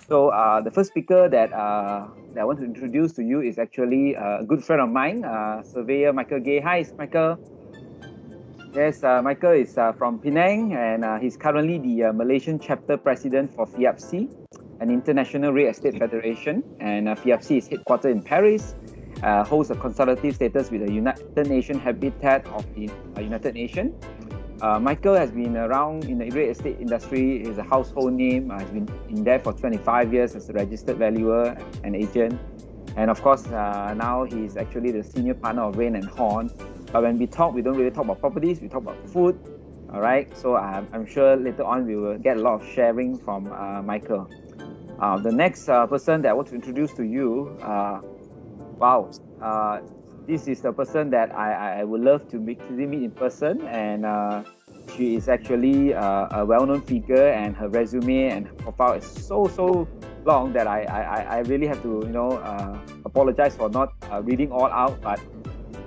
So the first speaker that I want to introduce to you is actually a good friend of mine, surveyor Michael Gay. Hi, Michael. Yes, Michael is from Penang, and he's currently the Malaysian chapter president for FIABCI, an international real estate federation. And FIABCI is headquartered in Paris, holds a consultative status with the United Nations Habitat of the United Nations. Michael has been around in the real estate industry. He's a household name. He's been in there for 25 years as a registered valuer and agent. And of course, now he's actually the senior partner of Rain and Horn. But when we talk, we don't really talk about properties, we talk about food. All right. So I'm sure later on we will get a lot of sharing from Michael. The next person that I want to introduce to you, wow. This is the person that I would love to meet in person, and she is actually a well-known figure, and her resume and her profile is so long that I really have to apologize for not reading all out. But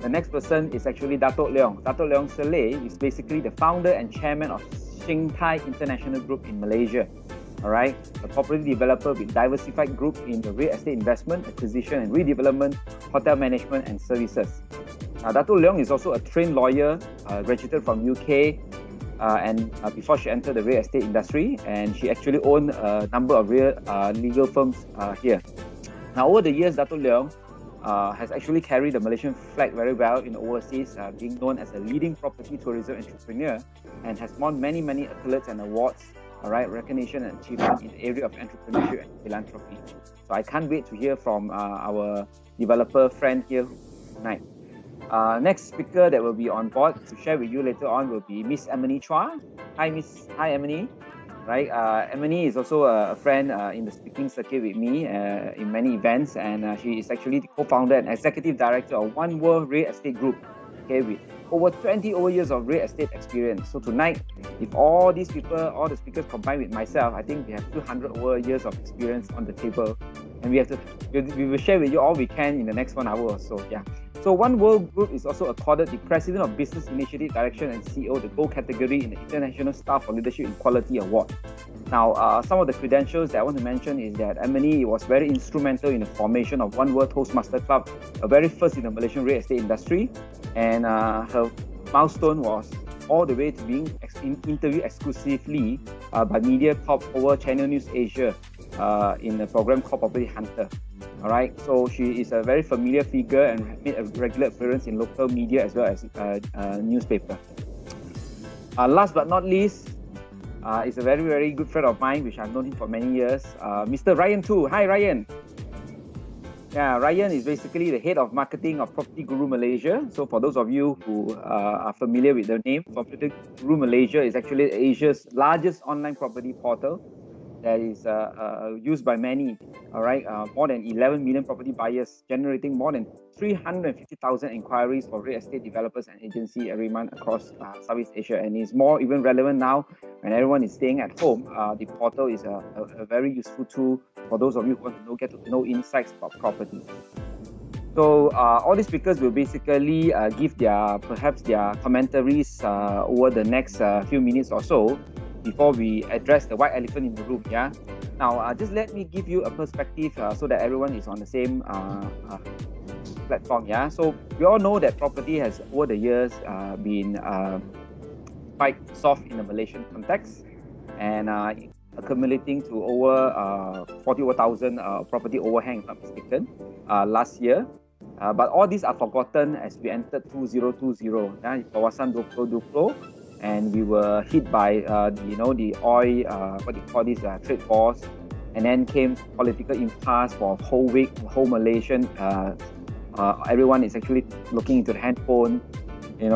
the next person is actually Dato Leong. Dato Leong Saleh is basically the founder and chairman of Sheng International Group in Malaysia. All right, a property developer with diversified group in the real estate investment, acquisition and redevelopment, hotel management and services. Dato Leong is also a trained lawyer, registered from UK, and before she entered the real estate industry, and she actually owned a number of real legal firms here. Now, over the years, Dato Leong has actually carried the Malaysian flag very well in overseas, being known as a leading property tourism entrepreneur, and has won many accolades and awards. All right, recognition and achievement in the area of entrepreneurship and philanthropy. So I can't wait to hear from our developer friend here tonight. Next speaker that will be on board to share with you later on will be Miss Amenny Chua. Hi, Amenny. Right, Amenny is also a friend in the speaking circuit with me in many events, and she is actually the co-founder and executive director of OneWorld Real Estate Group. Okay, with over 20 years of real estate experience. So tonight, if all these people, all the speakers combined with myself, I think we have 200 years of experience on the table, and we will share with you all we can in the next 1 hour or so. Yeah. So OneWorld Group is also accorded the President of Business Initiative Direction and CEO, the Gold category in the International Staff for Leadership in Quality Award. Now, some of the credentials that I want to mention is that Amenny was very instrumental in the formation of OneWorld Toastmaster Club, a very first in the Malaysian real estate industry, and her milestone was all the way to being interviewed exclusively by MediaCorp over Channel News Asia in a program called Property Hunter. All right, so she is a very familiar figure and made a regular appearance in local media as well as newspaper. Last but not least, is a very good friend of mine, which I've known him for many years, Mr. Ryan Thoo. Hi, Ryan. Yeah, Ryan is basically the head of marketing of PropertyGuru Malaysia. So for those of you who are familiar with the name, PropertyGuru Malaysia is actually Asia's largest online property portal that is used by many. All right, more than 11 million property buyers, generating more than 350,000 inquiries for real estate developers and agency every month across Southeast Asia, and is more even relevant now when everyone is staying at home. The portal is a very useful tool for those of you who want to get to know insights about property. So all these speakers will basically give perhaps their commentaries over the next few minutes or so before we address the white elephant in the room. Yeah. Now, just let me give you a perspective so that everyone is on the same platform. Yeah. So we all know that property has over the years been quite soft in the Malaysian context, and accumulating to over 40,000 property overhang, if I'm not mistaken, last year. But all these are forgotten as we entered 2020, kawasan 2020, and we were hit by the oil, trade wars, and then came political impasse for a whole week. Whole Malaysian, everyone is actually looking into the handphone,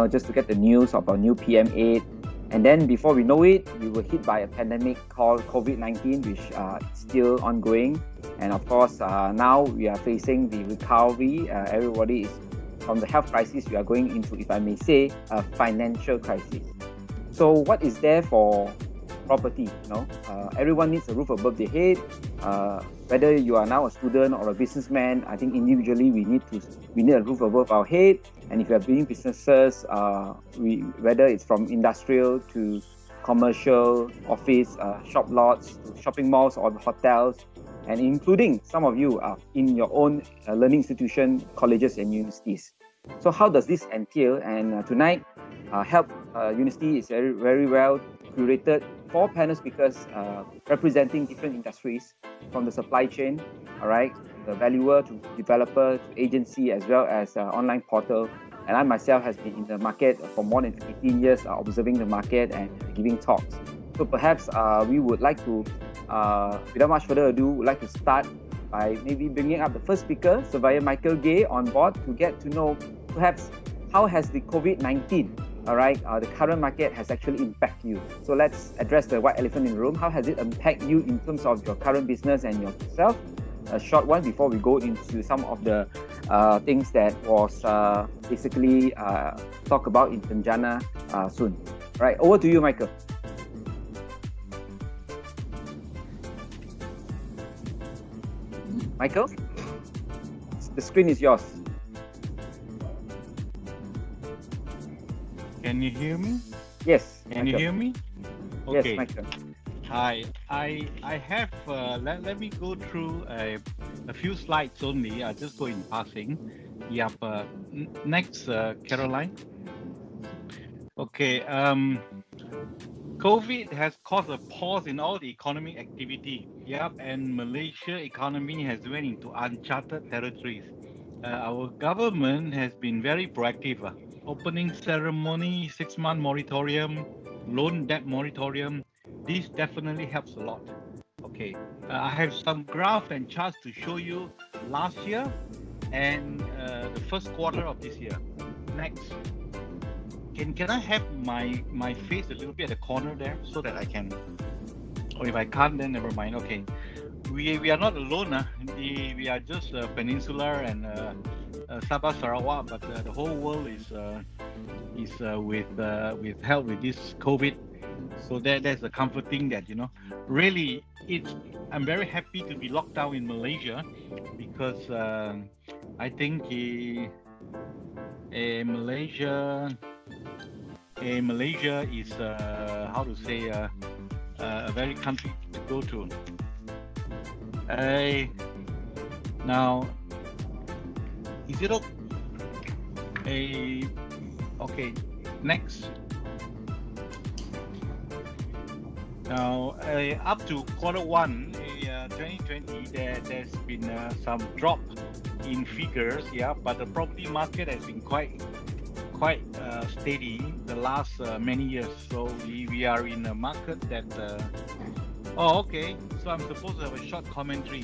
just to get the news of our new PM8. And then before we know it, we were hit by a pandemic called COVID-19, which is still ongoing. And of course, now we are facing the recovery. Everybody is from the health crisis. We are going into, if I may say, a financial crisis. So what is there for property? Everyone needs a roof above their head. Whether you are now a student or a businessman, I think individually we need a roof above our head. And if you are doing businesses, whether it's from industrial to commercial, office, shop lots, to shopping malls or hotels, and including some of you are in your own learning institution, colleges and universities. So how does this entail? And tonight, Help University is very, very well curated 4 panel speakers representing different industries, from the supply chain, all right, the valuer to developer to agency, as well as online portal. And I myself has been in the market for more than 15 years, observing the market and giving talks. So perhaps we would like to, without much further ado, would like to start by maybe bringing up the first speaker, Surveyor Michael Gay, on board to get to know perhaps how has the COVID-19, all right, the current market has actually impacted you. So let's address the white elephant in the room. How has it impacted you in terms of your current business and yourself? A short one before we go into some of the things that was basically talk about in Tenjana soon. Right, over to you, Michael. Michael, the screen is yours. Can you hear me? Yes. Can you hear me? Okay. Yes, Michael. Hi, I have, let me go through a few slides only. I'll just go in passing. Yep, next, Caroline. Okay, COVID has caused a pause in all the economic activity. Yep, and Malaysia economy has went into uncharted territories. Our government has been very proactive. Opening ceremony, 6-month moratorium, loan debt moratorium. This definitely helps a lot. Okay, I have some graph and charts to show you last year and the first quarter of this year. Next. Can I have my face a little bit at the corner there so that I can, or if I can't, then never mind. Okay, we are not alone. We are just peninsular and Sabah Sarawak, but the whole world is with help with this COVID. So that's a comforting that, you know, really I'm very happy to be locked down in Malaysia, because I think Malaysia is how to say a very country to go to. Now, is it okay? Okay, next. Now, up to Q1 2020, there's been some drop in figures, yeah, but the property market has been quite steady the last many years. So we are in a market that. Oh, okay. So I'm supposed to have a short commentary.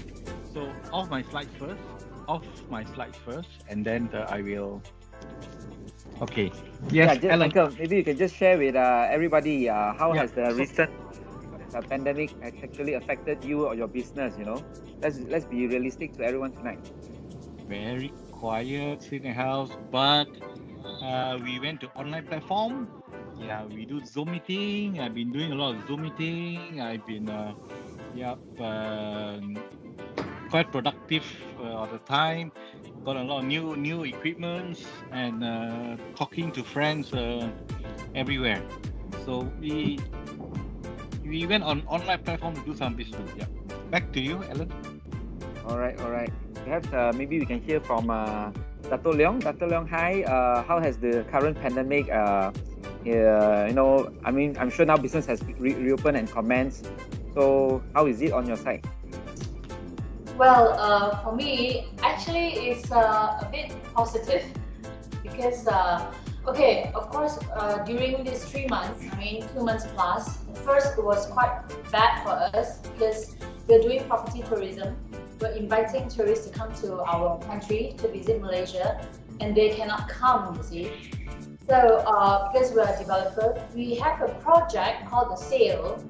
So off my slides first, and then I will. Okay. Yes, yeah, Michael, maybe you can just share with everybody how has the recent pandemic actually affected you or your business. You know, let's be realistic to everyone tonight. Very quiet in the house, but we went to online platform. Yeah, we do Zoom meeting. I've been doing a lot of Zoom meeting. I've been quite productive all the time. Got a lot of new equipments and talking to friends everywhere. So we went on online platform to do some business. Yeah. Back to you, Alan. All right. Perhaps maybe we can hear from Dato Leong. Dato Leong, hi. How has the current pandemic? You know, I mean, I'm sure now business has reopened and commenced. So how is it on your side? Well, for me, actually, it's a bit positive because, okay, of course, during these 3 months, 2 months plus, first it was quite bad for us because we're doing property tourism. We're inviting tourists to come to our country to visit Malaysia, and they cannot come, you see. So, because we're a developer, we have a project called the Sale.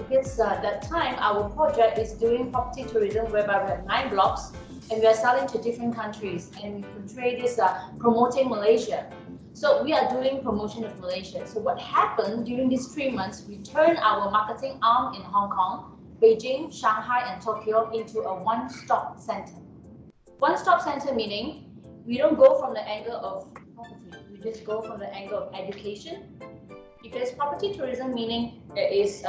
Because that time our project is doing property tourism, whereby we have 9 blocks and we are selling to different countries, and we portray this promoting Malaysia. So we are doing promotion of Malaysia. So what happened during these 3 months, we turned our marketing arm in Hong Kong, Beijing, Shanghai and Tokyo into a one-stop center. One-stop center meaning we don't go from the angle of property, we just go from the angle of education. Because property tourism meaning there is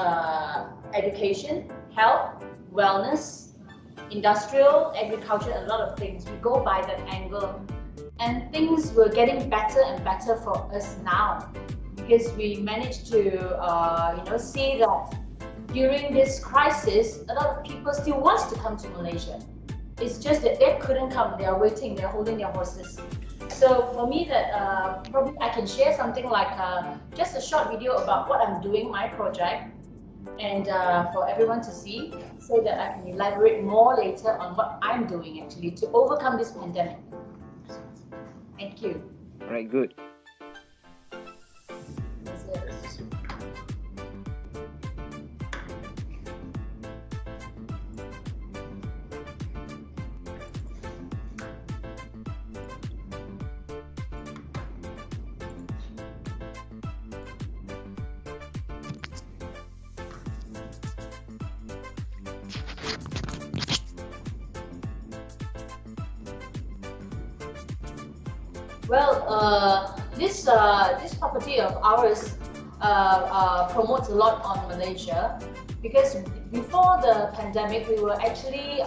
education, health, wellness, industrial, agriculture, a lot of things. We go by that angle. And things were getting better and better for us now because we managed to see that during this crisis, a lot of people still want to come to Malaysia. It's just that they couldn't come. They are waiting. They're holding their horses. So for me, that probably I can share something like just a short video about what I'm doing, my project, and for everyone to see, so that I can elaborate more later on what I'm doing actually to overcome this pandemic. Thank you. All right, good. That's it. Well, this property of ours promotes a lot on Malaysia because before the pandemic, we were actually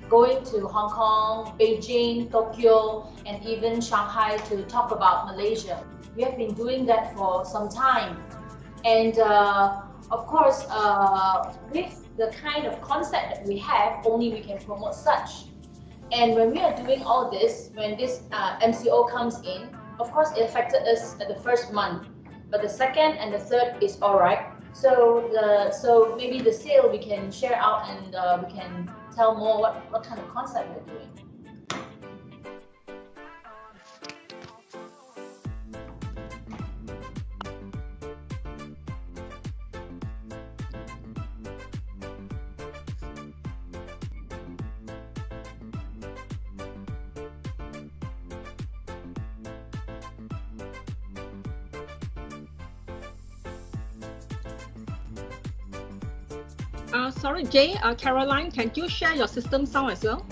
going to Hong Kong, Beijing, Tokyo, and even Shanghai to talk about Malaysia. We have been doing that for some time, and of course, with the kind of concept that we have, only we can promote such. And when we are doing all this, when this MCO comes in, of course it affected us at the first month, but the second and the third is all right. So maybe the sale we can share out and we can tell more what kind of concept we're doing. Sorry, Jay, Caroline, can you share your system sound as well?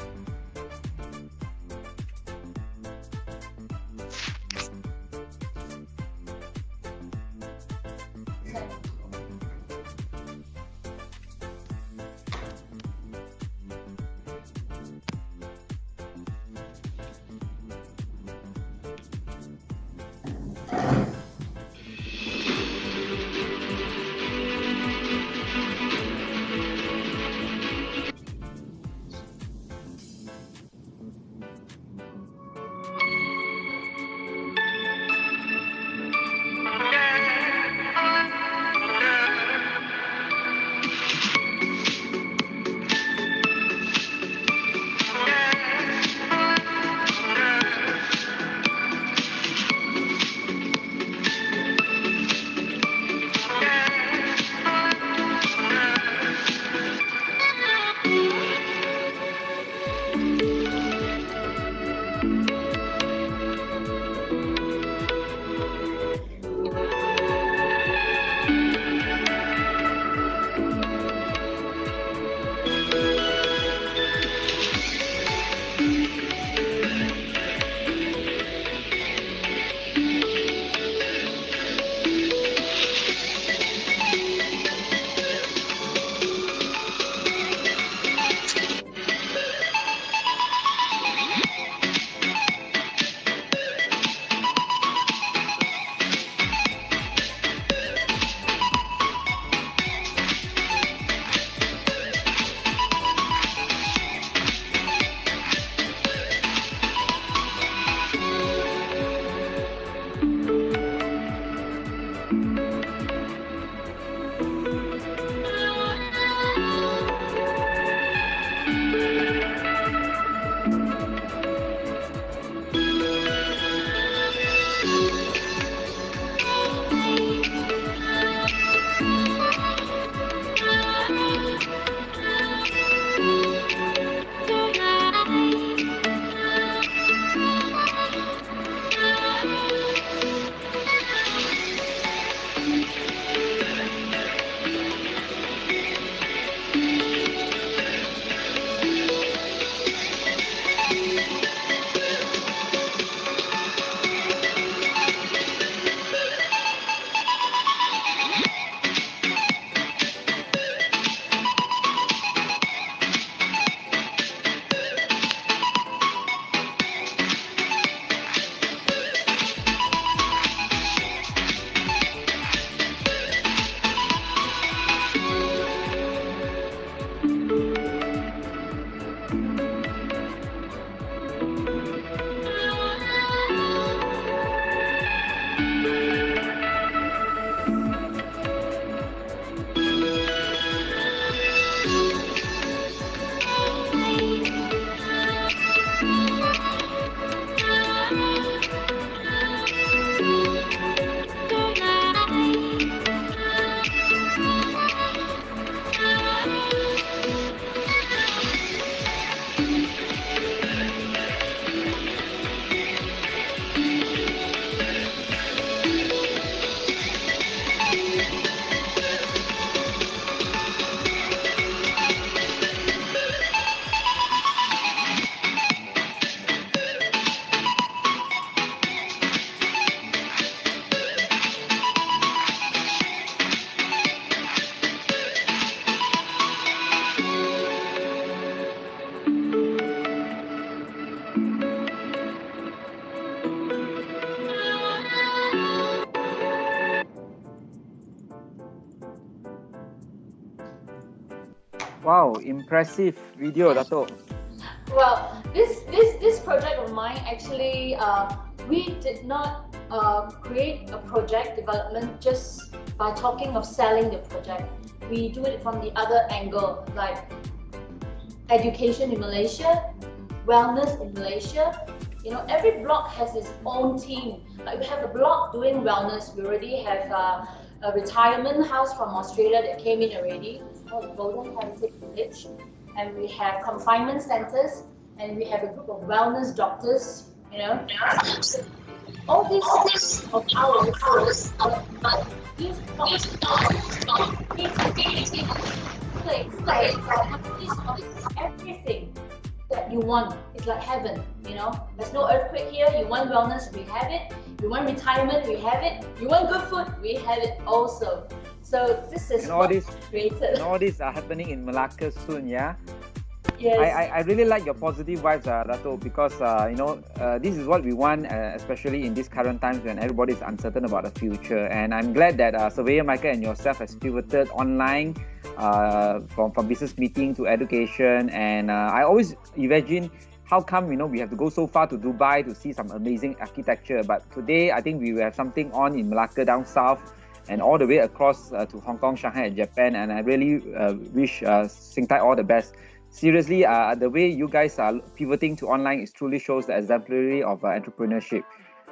Wow, impressive video, Dato. Well, this project of mine actually, we did not create a project development just by talking of selling the project. We do it from the other angle, like education in Malaysia, wellness in Malaysia. You know, every block has its own team. Like we have a block doing wellness. We already have a retirement house from Australia that came in already. It's called the Golden Heritage Village. And we have confinement centers, and we have a group of wellness doctors, you know. All these of ours, these everything that you want. It's like heaven, you know. There's no earthquake here. You want wellness, we have it. You want retirement, we have it. You want good food, we have it also. So this is all this created. And all these are happening in Malacca soon, yeah? Yes. I really like your positive vibes, Dato, because this is what we want, especially in these current times when everybody is uncertain about the future. And I'm glad that Surveyor Michael and yourself has pivoted online from business meeting to education. And I always imagine how come we have to go so far to Dubai to see some amazing architecture. But today, I think we will have something on in Malacca down south, and all the way across to Hong Kong, Shanghai, and Japan. And I really wish Singtai all the best. Seriously, the way you guys are pivoting to online is truly shows the exemplary of entrepreneurship.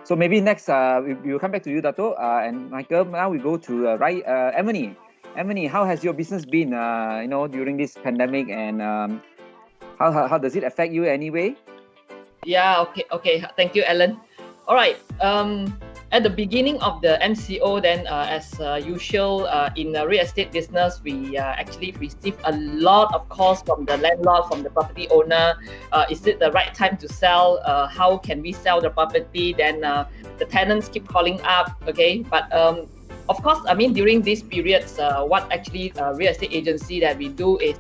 So maybe next, we will come back to you, Dato, and Michael. Now we go to Amenny. Amenny, how has your business been, during this pandemic, and how does it affect you anyway? Yeah, okay. Thank you, Alan. All right. At the beginning of the MCO, then as usual in the real estate business, we actually received a lot of calls from the landlord, from the property owner. Is it the right time to sell? How can we sell the property? Then the tenants keep calling up. Okay, but of course, I mean, during these periods, what actually real estate agency that we do is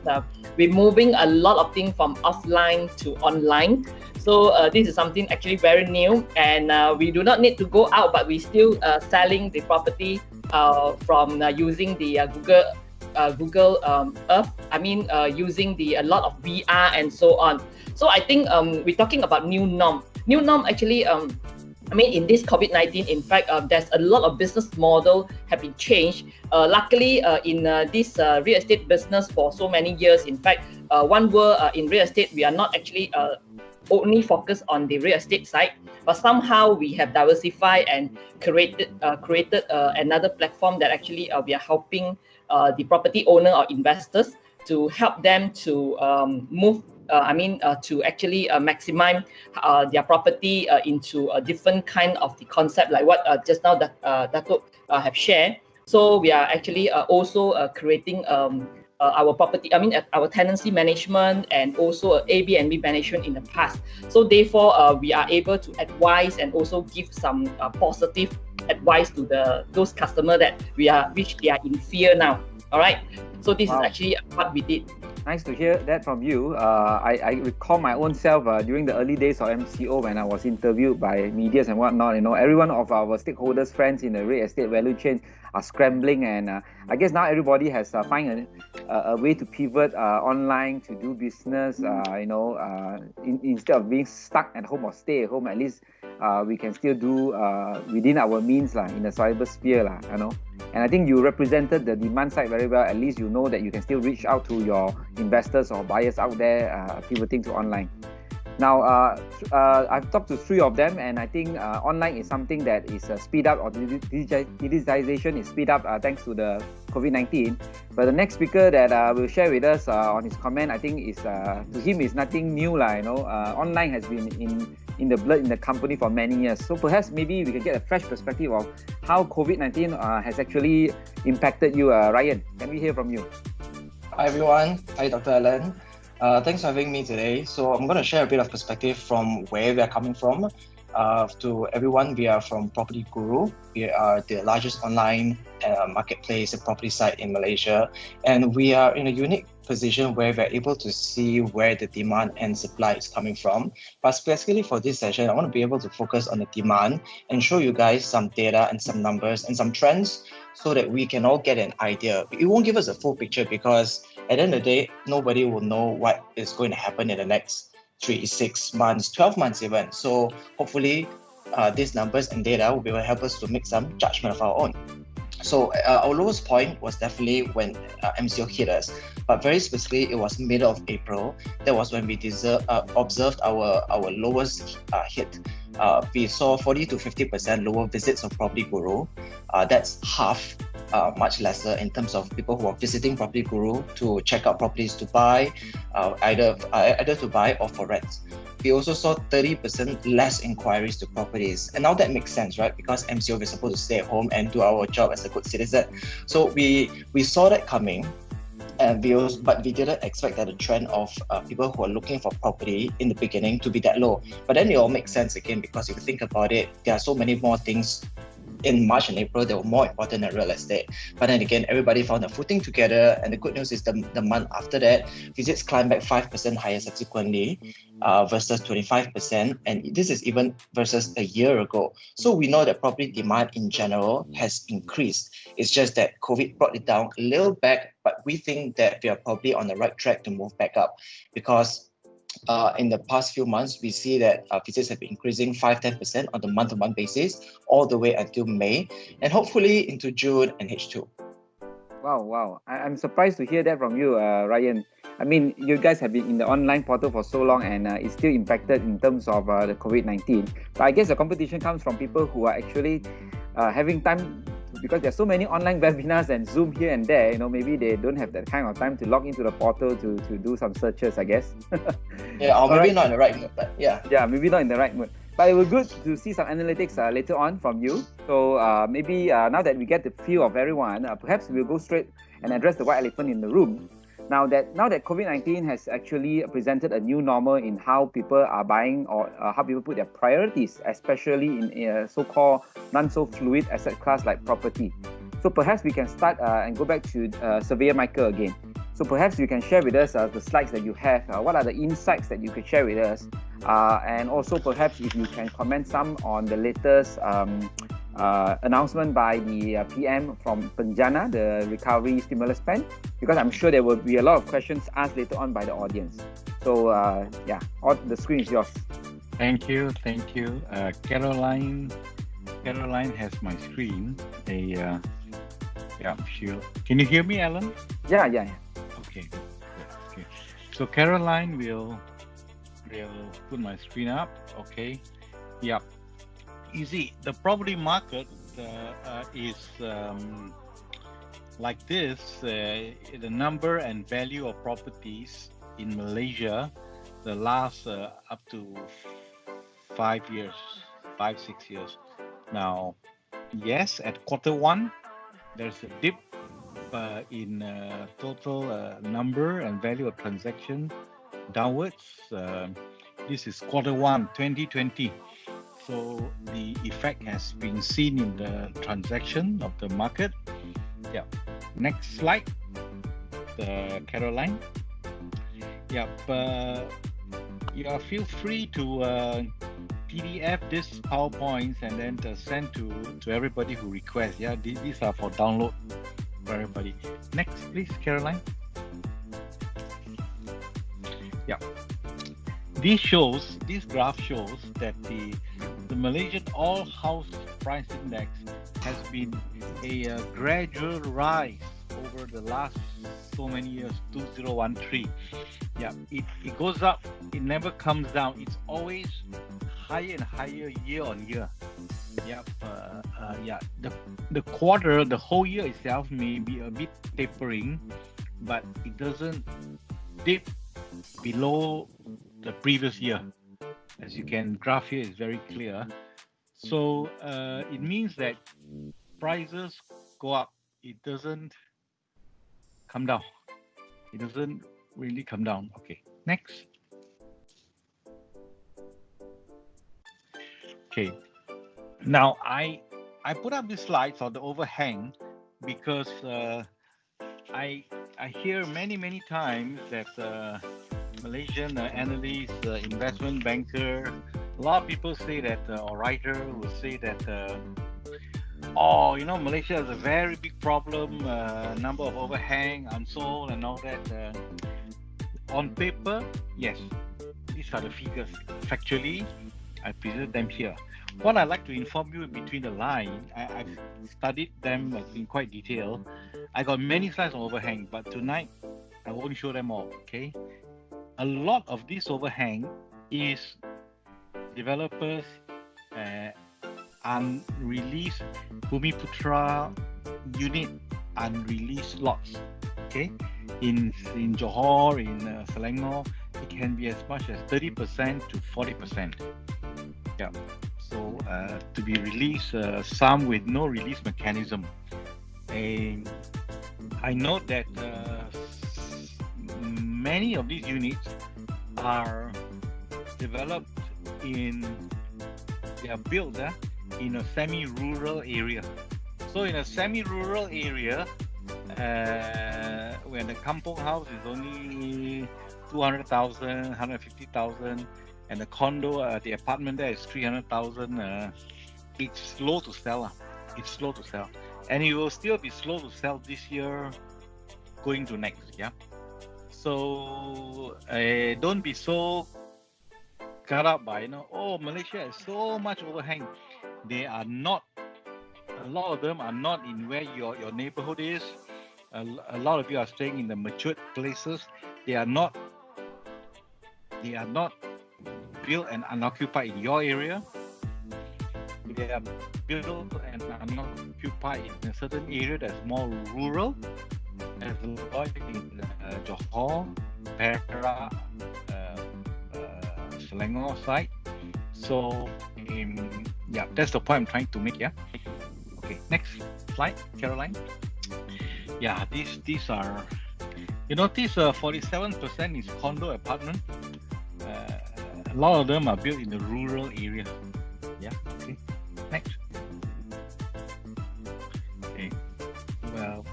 we're moving a lot of things from offline to online. So this is something actually very new, and we do not need to go out, but we still selling the property from using the Google Earth. I mean, using a lot of VR and so on. So I think we're talking about new norm. New norm actually. I mean, in this COVID-19, in fact, there's a lot of business model have been changed. Luckily, in this real estate business for so many years, in fact, OneWorld in real estate, we are not actually only focused on the real estate side, but somehow we have diversified and created another platform that actually we are helping the property owner or investors to help them to move. To actually maximize their property into a different kind of the concept, like what just now Dato have shared. So we are actually also creating our property, our tenancy management and also Airbnb management in the past. So therefore, we are able to advise and also give some positive advice to those customers which they are in fear now. All right. So this is actually what we did. Nice to hear that from you. I recall my own self during the early days of MCO when I was interviewed by medias and whatnot. Every one of our stakeholders, friends in the real estate value chain are scrambling, and I guess now everybody has find a way to pivot online to do business. Instead of being stuck at home or stay at home, at least we can still do within our means in the cybersphere. And I think you represented the demand side very well. At least you know that you can still reach out to your investors or buyers out there pivoting to online. Now, I've talked to 3 of them, and I think online is something that is speed up, or digitization is speed up thanks to the COVID-19. But the next speaker that will share with us on his comment, I think is to him is nothing new. Online has been in the blood in the company for many years. So perhaps maybe we can get a fresh perspective of how COVID-19 has actually impacted you. Ryan, can we hear from you? Hi everyone. Hi Dr. Alan. Thanks for having me today. So I'm going to share a bit of perspective from where we are coming from. To everyone, we are from PropertyGuru. We are the largest online marketplace and property site in Malaysia. And we are in a unique position where we're able to see where the demand and supply is coming from. But specifically for this session, I want to be able to focus on the demand and show you guys some data and some numbers and some trends so that we can all get an idea. It won't give us a full picture because At the end of the day, nobody will know what is going to happen in the next 3, 6 months, 12 months even. So hopefully these numbers and data will be able to help us to make some judgment of our own. So our lowest point was definitely when MCO hit us, but very specifically it was middle of April. That was when we observed our lowest hit. We saw 40 to 50% lower visits of PropertyGuru. That's half, much lesser in terms of people who are visiting PropertyGuru to check out properties to buy, either to buy or for rent. We also saw 30% less inquiries to properties. And now that makes sense, right? Because MCO, we're supposed to stay at home and do our job as a good citizen. So we saw that coming. But we didn't expect that the trend of people who are looking for property in the beginning to be that low. But then it all makes sense again, because if you think about it, there are so many more things in March and April that were more important than real estate. But then again, everybody found a footing together, and the good news is the month after that, visits climbed back 5% higher subsequently versus 25%, and this is even versus a year ago. So we know that property demand in general has increased. It's just that COVID brought it down a little back, but we think that we are probably on the right track to move back up, because in the past few months, we see that visits have been increasing 5-10% on the month-to-month basis, all the way until May, and hopefully into June and H2. Wow. I'm surprised to hear that from you, Ryan. I mean, you guys have been in the online portal for so long, and it's still impacted in terms of the COVID-19. But I guess the competition comes from people who are actually having time, because there's so many online webinars and Zoom here and there. You know, maybe they don't have that kind of time to log into the portal to do some searches, I guess. Yeah, or maybe not in the right mood, but yeah. Yeah, maybe not in the right mood. But it was good to see some analytics later on from you. So maybe now that we get the feel of everyone, perhaps we'll go straight and address the white elephant in the room. Now that COVID-19 has actually presented a new normal in how people are buying, or how people put their priorities, especially in a so-called non-so-fluid asset class like property. So perhaps we can start and go back to Surveyor Michael again. So perhaps you can share with us the slides that you have. What are the insights that you could share with us? And also perhaps if you can comment some on the latest announcement by the PM from Penjana, the recovery stimulus plan, because I'm sure there will be a lot of questions asked later on by the audience. So yeah, the screen is yours. Thank you. Caroline has my screen. Can you hear me, Alan? Yeah. Okay. So Caroline will put my screen up. Okay. Yeah. Easy. The property market is like this. The number and value of properties in Malaysia, the last up to 5 years, 5-6 years. Now, yes, at Q1, there's a dip in total number and value of transaction downwards. This is Q1 2020. So the effect has been seen in the transaction of the market. Yeah. Next slide, Caroline. Yeah. Feel free to PDF this PowerPoints and then send to everybody who requests. Yeah, these are for download for everybody. Next, please, Caroline. Yeah. This graph shows that the Malaysian all house price index has been a gradual rise over the last so many years, 2013. Yeah, it goes up, it never comes down. It's always higher and higher year on year. The whole year itself may be a bit tapering, but it doesn't dip below the previous year. As you can graph here, is very clear. So it means that prices go up. It doesn't come down. It doesn't really come down. Okay, next. Okay, now I put up these slides on the overhang because I hear many times that Malaysian analysts, investment banker, a lot of people say that, or writer will say that, Malaysia has a very big problem, number of overhang, unsold, and all that. On paper, yes, these are the figures. Factually, I present them here. What I'd like to inform you between the line, I've studied them in quite detail. I got many slides on overhang, but tonight I won't show them all, okay? A lot of this overhang is developers unreleased Bumiputra unit unreleased lots, okay? In Johor, in Selangor, it can be as much as 30% to 40%. Yeah. So to be released, some with no release mechanism. I note that many of these units are developed they are built in a semi-rural area. So in a semi-rural area, when the kampong house is only 200,000, 150,000, and the condo, the apartment there is 300,000. It's slow to sell. It's slow to sell, and it will still be slow to sell this year, going to next. Yeah. So don't be so caught up by oh, Malaysia has so much overhang. They are not. A lot of them are not in where your neighborhood is. A lot of you are staying in the matured places. They are not built and unoccupied in your area. They are built and unoccupied in a certain area that's more rural, as like in Johor, Perak, Selangor side. So, yeah, that's the point I'm trying to make. Yeah. Okay. Next slide, Caroline. Yeah, these are. You notice 47% is condo apartment. A lot of them are built in the rural area. Yeah. Okay. Next. Okay. Well,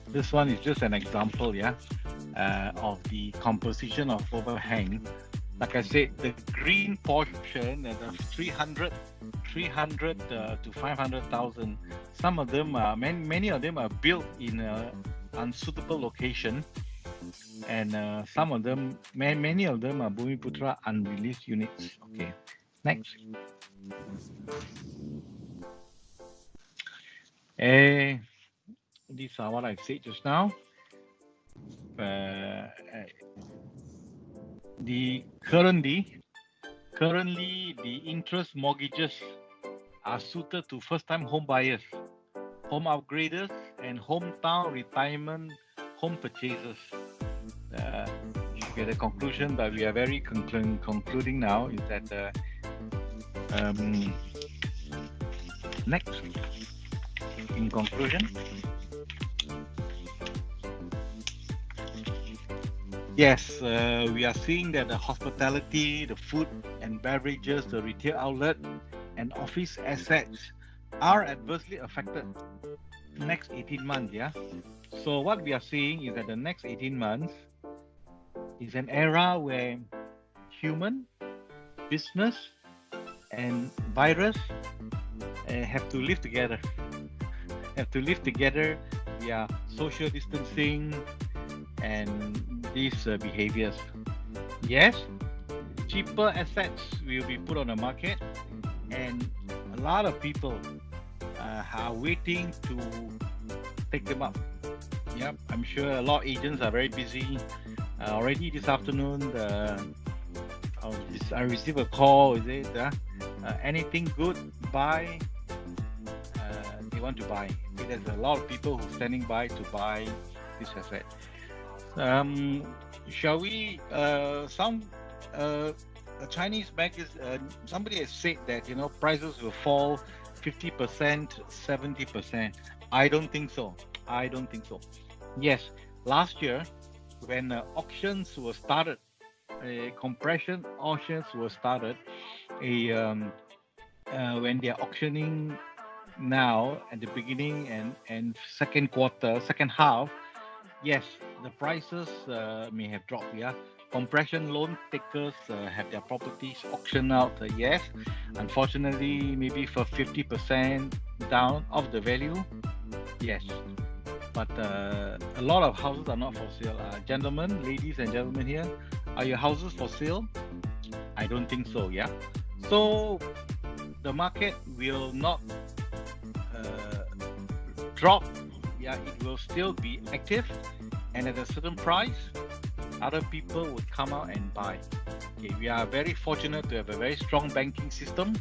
this one is just an example, yeah, of the composition of overhang. Like I said, the green portion at the 300 to 500,000. Some of them are many of them are built in an unsuitable location, and some of them, many of them are Bumiputra unreleased units. Okay, next. These are what I said just now. Currently the interest mortgages are suited to first-time home buyers, home upgraders, and hometown retirement home purchasers. You get a conclusion, but we are very concluding now, is that next, in conclusion, yes, we are seeing that the hospitality, the food and beverages, the retail outlet, and office assets are adversely affected next 18 months. Yeah. So what we are seeing is that the next 18 months is an era where human, business, and virus have to live together. Yeah, social distancing and these behaviors. Yes, cheaper assets will be put on the market, and a lot of people are waiting to take them up. Yep, I'm sure a lot of agents are very busy. Already this afternoon, I received a call. Is it anything good? Buy. They want to buy. There's a lot of people who are standing by to buy this asset. Shall we? A Chinese bank is. Somebody has said that prices will fall 50%, 70%. I don't think so. Yes, last year when auctions were started, compression auctions were started. When they are auctioning now at the beginning and second half, yes, the prices may have dropped. Yeah, compression loan takers have their properties auctioned out. Yes, unfortunately, maybe for 50% down of the value. Yes, but a lot of houses are not for sale. Gentlemen, ladies and gentlemen here, are your houses for sale? I don't think so. Yeah, so the market will not drop. Yeah, it will still be active, and at a certain price, other people would come out and buy. Okay, we are very fortunate to have a very strong banking system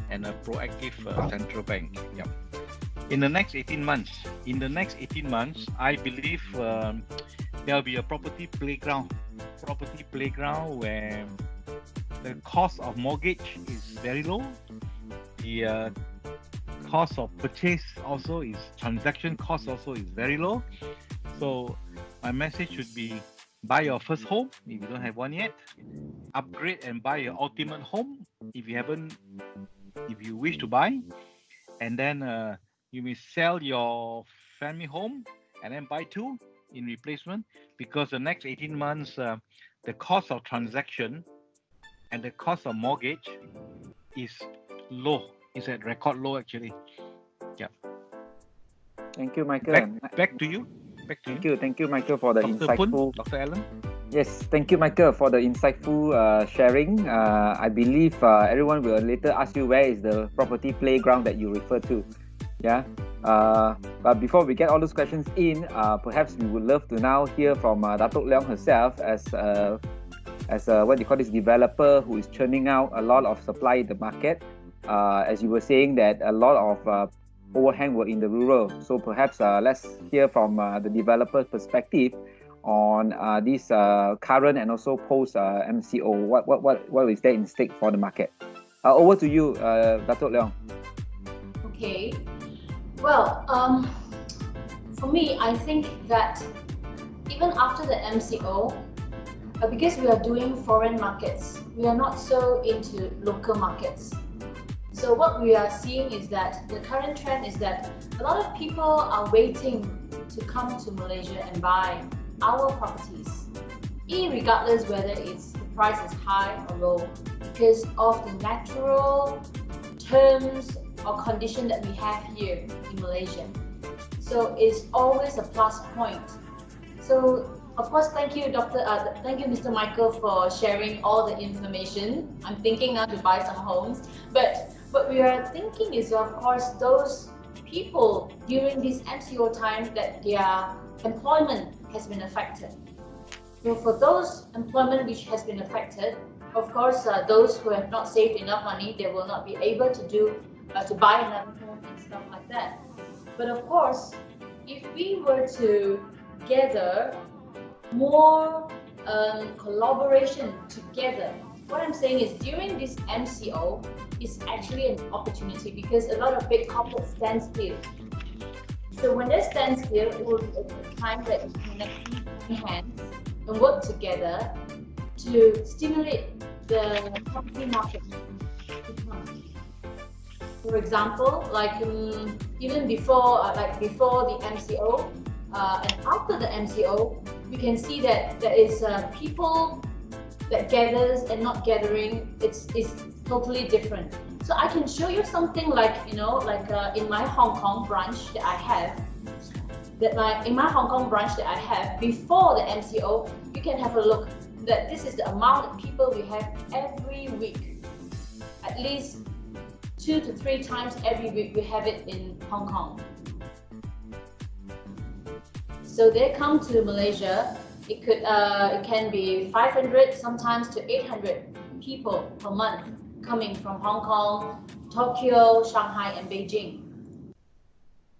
and a proactive central bank. Yeah. In the next 18 months, I believe there will be a property playground where the cost of mortgage is very low. The cost of purchase also is, transaction cost also is very low. So my message should be, buy your first home if you don't have one yet. Upgrade and buy your ultimate home if you wish to buy. And then you may sell your family home and then buy two in replacement, because the next 18 months, the cost of transaction and the cost of mortgage is low. It's at record low actually. Yeah. Thank you, Michael. Back to you. Thank you, Michael, for the Dr. insightful. Poon, Dr. Allen. Yes, thank you, Michael, for the insightful sharing. I believe everyone will later ask you where is the property playground that you refer to. Yeah. But before we get all those questions in, perhaps we would love to now hear from Dato Leong herself as what do you call this, developer who is churning out a lot of supply in the market. As you were saying that a lot of overhang were in the rural. So perhaps let's hear from the developer perspective on this current and also post MCO. What is there in stake for the market? Over to you, Dato Leong. Okay. Well, for me, I think that even after the MCO, because we are doing foreign markets, we are not so into local markets. So what we are seeing is that the current trend is that a lot of people are waiting to come to Malaysia and buy our properties, irregardless whether the price is high or low, because of the natural terms or condition that we have here in Malaysia. So it's always a plus point. So of course, thank you, Mr. Michael, for sharing all the information. I'm thinking now to buy some homes, but what we are thinking is, of course, those people during this MCO time that their employment has been affected. So for those employment which has been affected, of course, those who have not saved enough money, they will not be able to buy another home and stuff like that. But of course, if we were to gather more collaboration together, what I'm saying is during this MCO is actually an opportunity, because a lot of big corporates stand still. So when they stand still, it will be a time that we can actually join hands and work together to stimulate the property market. For example, like even before the MCO and after the MCO, we can see that there is people that gathers and not gathering. It's totally different. So I can show you something like in my Hong Kong branch that I have. Before the MCO, you can have a look. That this is the amount of people we have every week. At least 2 to 3 times every week we have it in Hong Kong. So they come to Malaysia. It can be 500 sometimes to 800 people per month coming from Hong Kong, Tokyo, Shanghai and Beijing.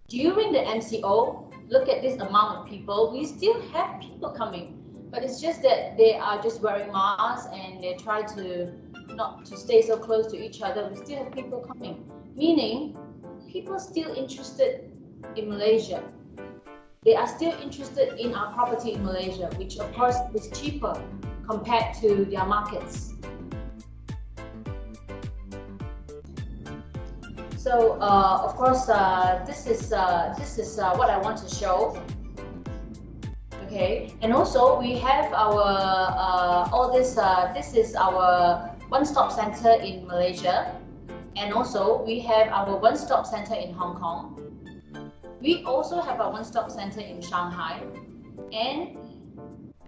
During the MCO, look at this amount of people. We still have people coming, but it's just that they are just wearing masks and they try to not to stay so close to each other. We still have people coming, meaning people still interested in Malaysia. They are still interested in our property in Malaysia, which of course is cheaper compared to their markets. So of course, this is what I want to show. Okay, and also we have our this is our one-stop center in Malaysia, and also we have our one-stop center in Hong Kong. We also have a one-stop center in Shanghai, and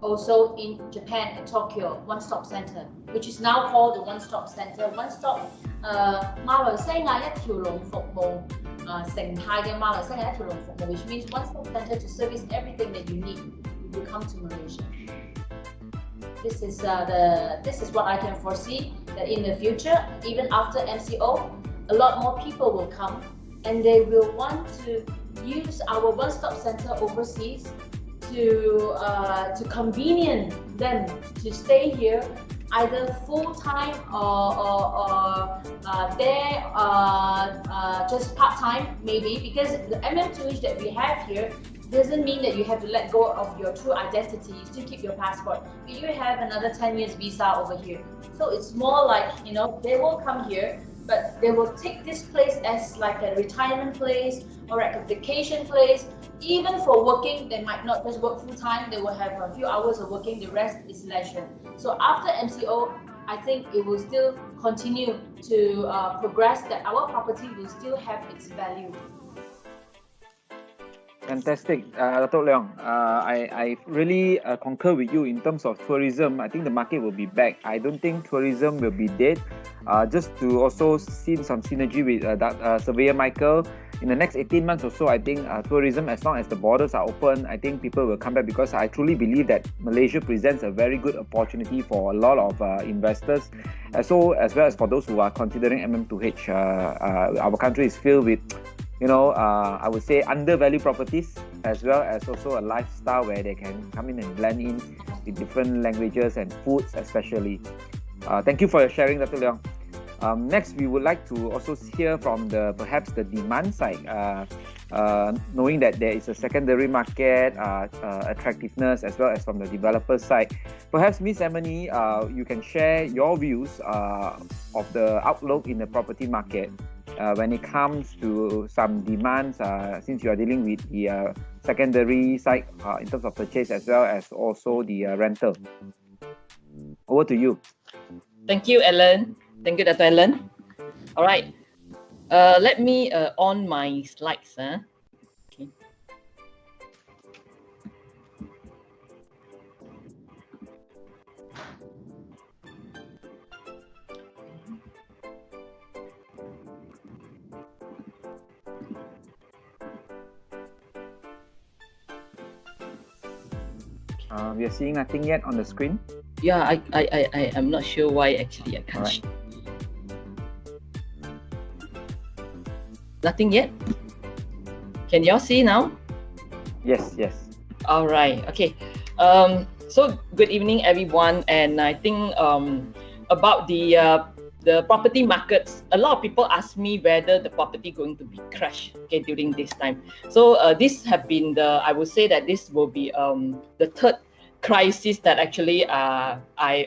also in Japan and Tokyo, one-stop center, which is now called the one-stop center. One-stop 馬來西亞一條龍服務，成態嘅馬來西亞一條龍服務 which means one-stop center to service everything that you need if you come to Malaysia. This is what I can foresee, that in the future, even after MCO, a lot more people will come and they will want to use our one-stop center overseas to convenient them to stay here either full-time or just part-time maybe, because the MM2H that we have here doesn't mean that you have to let go of your true identity. You still keep your passport, but you have another 10 years visa over here. So it's more like, you know, they will come here, but they will take this place as like a retirement place or like a vacation place. Even for working, they might not just work full-time, they will have a few hours of working, the rest is leisure. So after MCO, I think it will still continue to progress, that our property will still have its value. Fantastic, Dato Leong. I really concur with you in terms of tourism. I think the market will be back. I don't think tourism will be dead. Just to also see some synergy with Surveyor Michael, in the next 18 months or so, I think tourism, as long as the borders are open, I think people will come back, because I truly believe that Malaysia presents a very good opportunity for a lot of investors, as well as for those who are considering MM2H. Our country is filled with, you know, I would say undervalued properties, as well as also a lifestyle where they can come in and blend in with different languages and foods especially. Thank you for your sharing, Dr. Leong. Next, we would like to also hear from perhaps the demand side, knowing that there is a secondary market, attractiveness, as well as from the developer side. Perhaps Ms. Amenny, you can share your views of the outlook in the property market when it comes to some demands, since you are dealing with the secondary side in terms of purchase, as well as also the rental. Over to you. Thank you, Alan. Thank you, Dr. Alan. All right. Let me on my slides. Okay. We are seeing nothing yet on the screen. Yeah, I'm not sure why actually I can't. Right. Nothing yet? Can y'all see now? Yes. All right. Okay. So good evening, everyone. And I think about the property markets, a lot of people ask me whether the property going to be crashed, okay, during this time. So this have been I would say that this will be the third crisis that actually I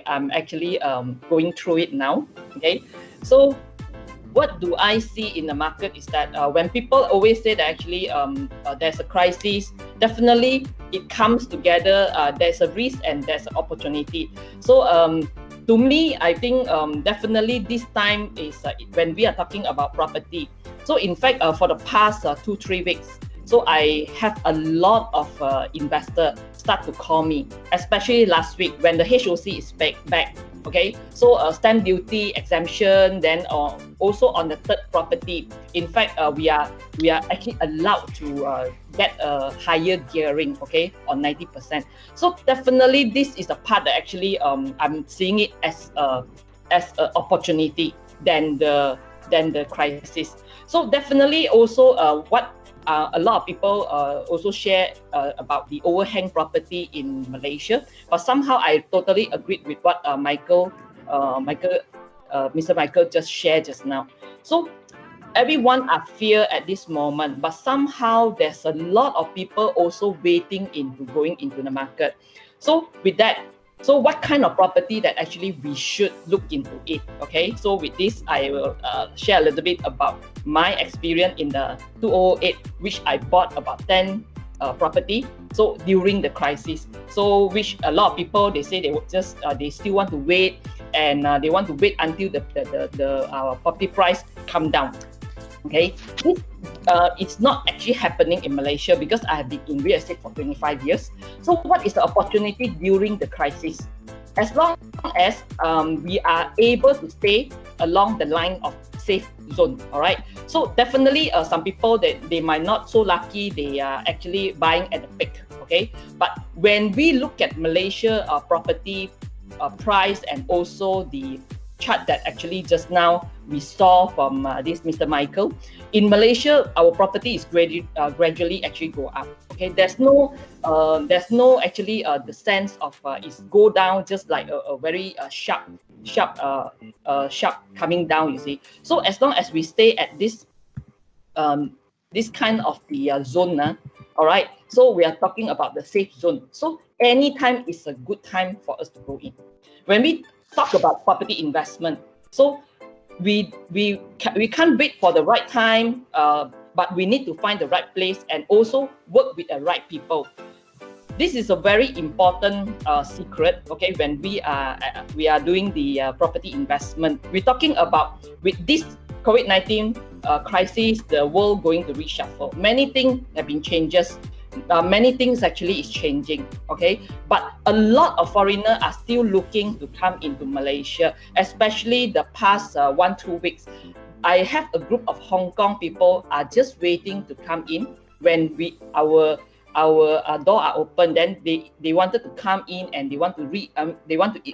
am actually going through it now. Okay. So what do I see in the market is that when people always say that actually there's a crisis, definitely it comes together. There's a risk and there's an opportunity. So to me, I think definitely this time is when we are talking about property. So in fact, for the past 2-3 weeks, so I have a lot of investors start to call me, especially last week when the HOC is back. Okay, so stamp duty exemption, then also on the third property. In fact, we are actually allowed to get a higher gearing, okay, on 90%. So definitely this is the part that actually I'm seeing it as an opportunity than the crisis. So definitely also what a lot of people also share about the overhang property in Malaysia, but somehow I totally agreed with what Mr. Michael just shared just now. So everyone are fear at this moment, but somehow there's a lot of people also waiting into going into the market. So with that, so what kind of property that actually we should look into it? Okay, so with this, I will share a little bit about my experience in the 2008, which I bought about 10 property. So during the crisis, so which a lot of people they say they would just they still want to wait, and they want to wait until the property price come down. Okay, this it's not actually happening in Malaysia because I have been in real estate for 25 years. So what is the opportunity during the crisis? As long as we are able to stay along the line of safe zone, all right? So definitely some people that they might not so lucky, they are actually buying at the peak, okay? But when we look at Malaysia property price and also the chart that actually just now we saw from this Mr. Michael, in Malaysia our property is gradually actually go up. Okay, there's no actually the sense of it's go down just like a very sharp coming down, you see. So as long as we stay at this this kind of the zone, all right, so we are talking about the safe zone. So anytime is a good time for us to go in. When we talk about property investment, so we can't wait for the right time, but we need to find the right place and also work with the right people. This is a very important secret, okay, when we are doing the property investment. We're talking about with this COVID-19 crisis, the world going to reshuffle. Many things have been changes. Many things actually is changing, okay? But a lot of foreigners are still looking to come into Malaysia, especially the past 1-2 weeks. I have a group of Hong Kong people are just waiting to come in when our door are open. Then they wanted to come in and they want to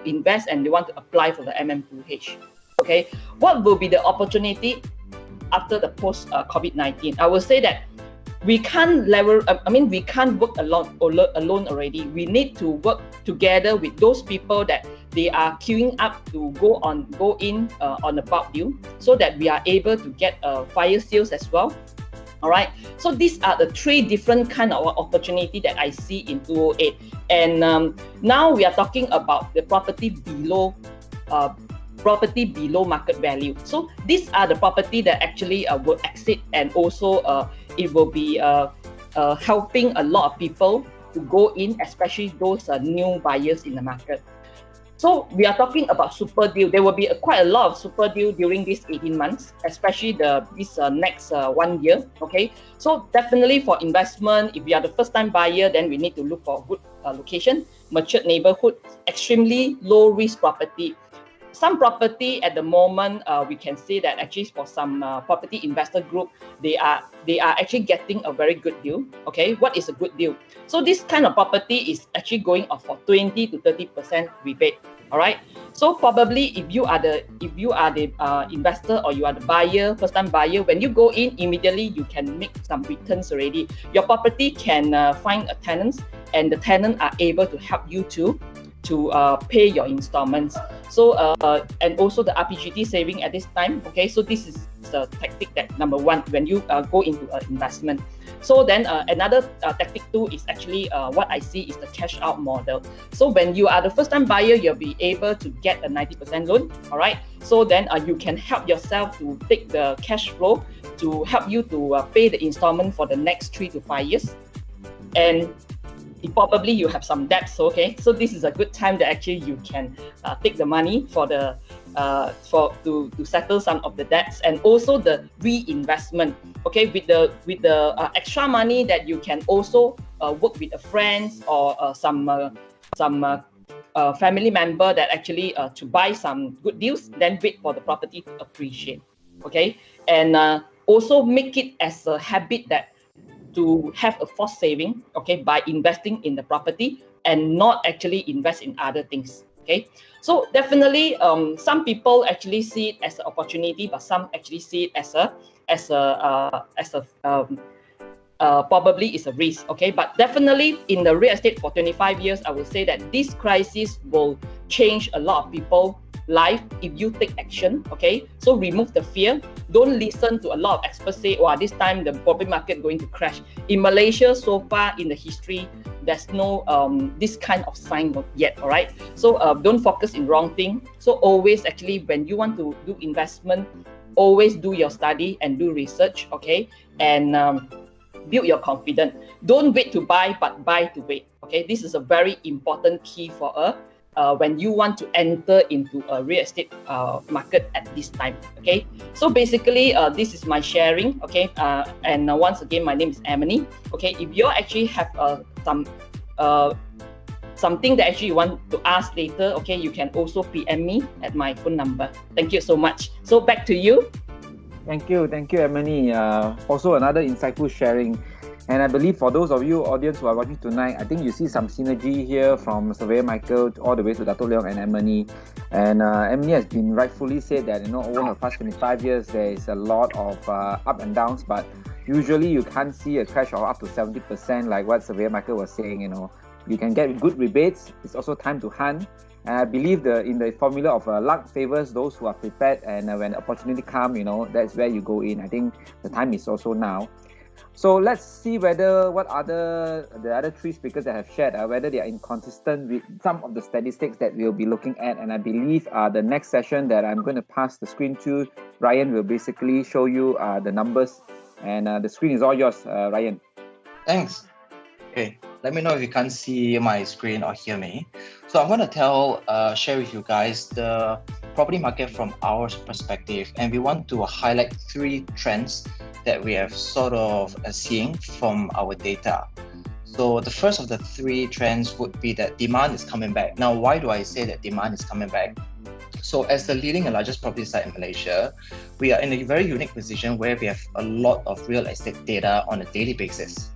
invest and they want to apply for the MM2H. Okay, what will be the opportunity after the post COVID-19? I will say that we can't we can't work alone already. We need to work together with those people that they are queuing up to go in on a bulk deal, so that we are able to get fire sales as well. All right, so these are the 3 different kind of opportunity that I see in 2008. And now we are talking about the property below market value. So these are the property that actually will exit, and also it will be helping a lot of people to go in, especially those new buyers in the market. So we are talking about super deal. There will be quite a lot of super deal during these 18 months, especially this next 1 year. Okay, so definitely for investment, if you are the first time buyer, then we need to look for good location, matured neighborhood, extremely low risk property. Some property at the moment, we can say that actually for some property investor group, they are actually getting a very good deal. Okay, what is a good deal? So this kind of property is actually going off for 20 to 30% rebate. All right. So probably if you are the investor or you are the buyer, first time buyer, when you go in, immediately you can make some returns already. Your property can find a tenant, and the tenant are able to help you to pay your installments. So and also the RPGT saving at this time. Okay, so this is the tactic that number 1 when you go into an investment. So then another tactic 2 is actually what I see is the cash out model. So when you are the first time buyer, you'll be able to get a 90% loan. All right, so then you can help yourself to take the cash flow to help you to pay the installment for the next 3 to 5 years. And probably you have some debts, okay? So this is a good time that actually you can take the money for the to settle some of the debts, and also the reinvestment. Okay, with the extra money that you can also work with a friends or some family member that actually to buy some good deals, then wait for the property to appreciate. Okay, and also make it as a habit that to have a forced saving, okay, by investing in the property and not actually invest in other things. Okay, so definitely some people actually see it as an opportunity, but some actually see it as probably is a risk. Okay, but definitely in the real estate for 25 years, I would say that this crisis will change a lot of people life if you take action. Okay, so remove the fear. Don't listen to a lot of experts say, "Oh, this time the property market going to crash." In Malaysia, so far in the history, there's no this kind of sign yet. All right, so don't focus in wrong thing. So always actually when you want to do investment, always do your study and do research. Okay, and build your confidence. Don't wait to buy, but buy to wait. Okay, this is a very important key for when you want to enter into a real estate market at this time. Okay, so basically this is my sharing. Okay, and once again, my name is Amenny. Okay, if you actually have something that actually you want to ask later, okay, you can also PM me at my phone number. Thank you so much. So back to you. Thank you, Amenny. Also another insightful sharing. And I believe for those of you audience who are watching tonight, I think you see some synergy here from Surveyor Michael all the way to Dato, Leong and Amenny. And Amenny has been rightfully said that, over the past 25 years, there is a lot of up and downs, but usually you can't see a crash of up to 70% like what Surveyor Michael was saying, You can get good rebates. It's also time to hunt. And I believe in the formula of luck favors those who are prepared, and when the opportunity comes, that's where you go in. I think the time is also now. So let's see what the other three speakers that have shared, whether they are inconsistent with some of the statistics that we'll be looking at. And I believe the next session that I'm going to pass the screen to, Ryan will basically show you the numbers. And the screen is all yours, Ryan. Thanks. Okay, let me know if you can't see my screen or hear me. So I'm going to share with you guys the property market from our perspective, and we want to highlight 3 trends that we have sort of seeing from our data. So the first of the 3 trends would be that demand is coming back. Now, why do I say that demand is coming back? So as the leading and largest property site in Malaysia, we are in a very unique position where we have a lot of real estate data on a daily basis.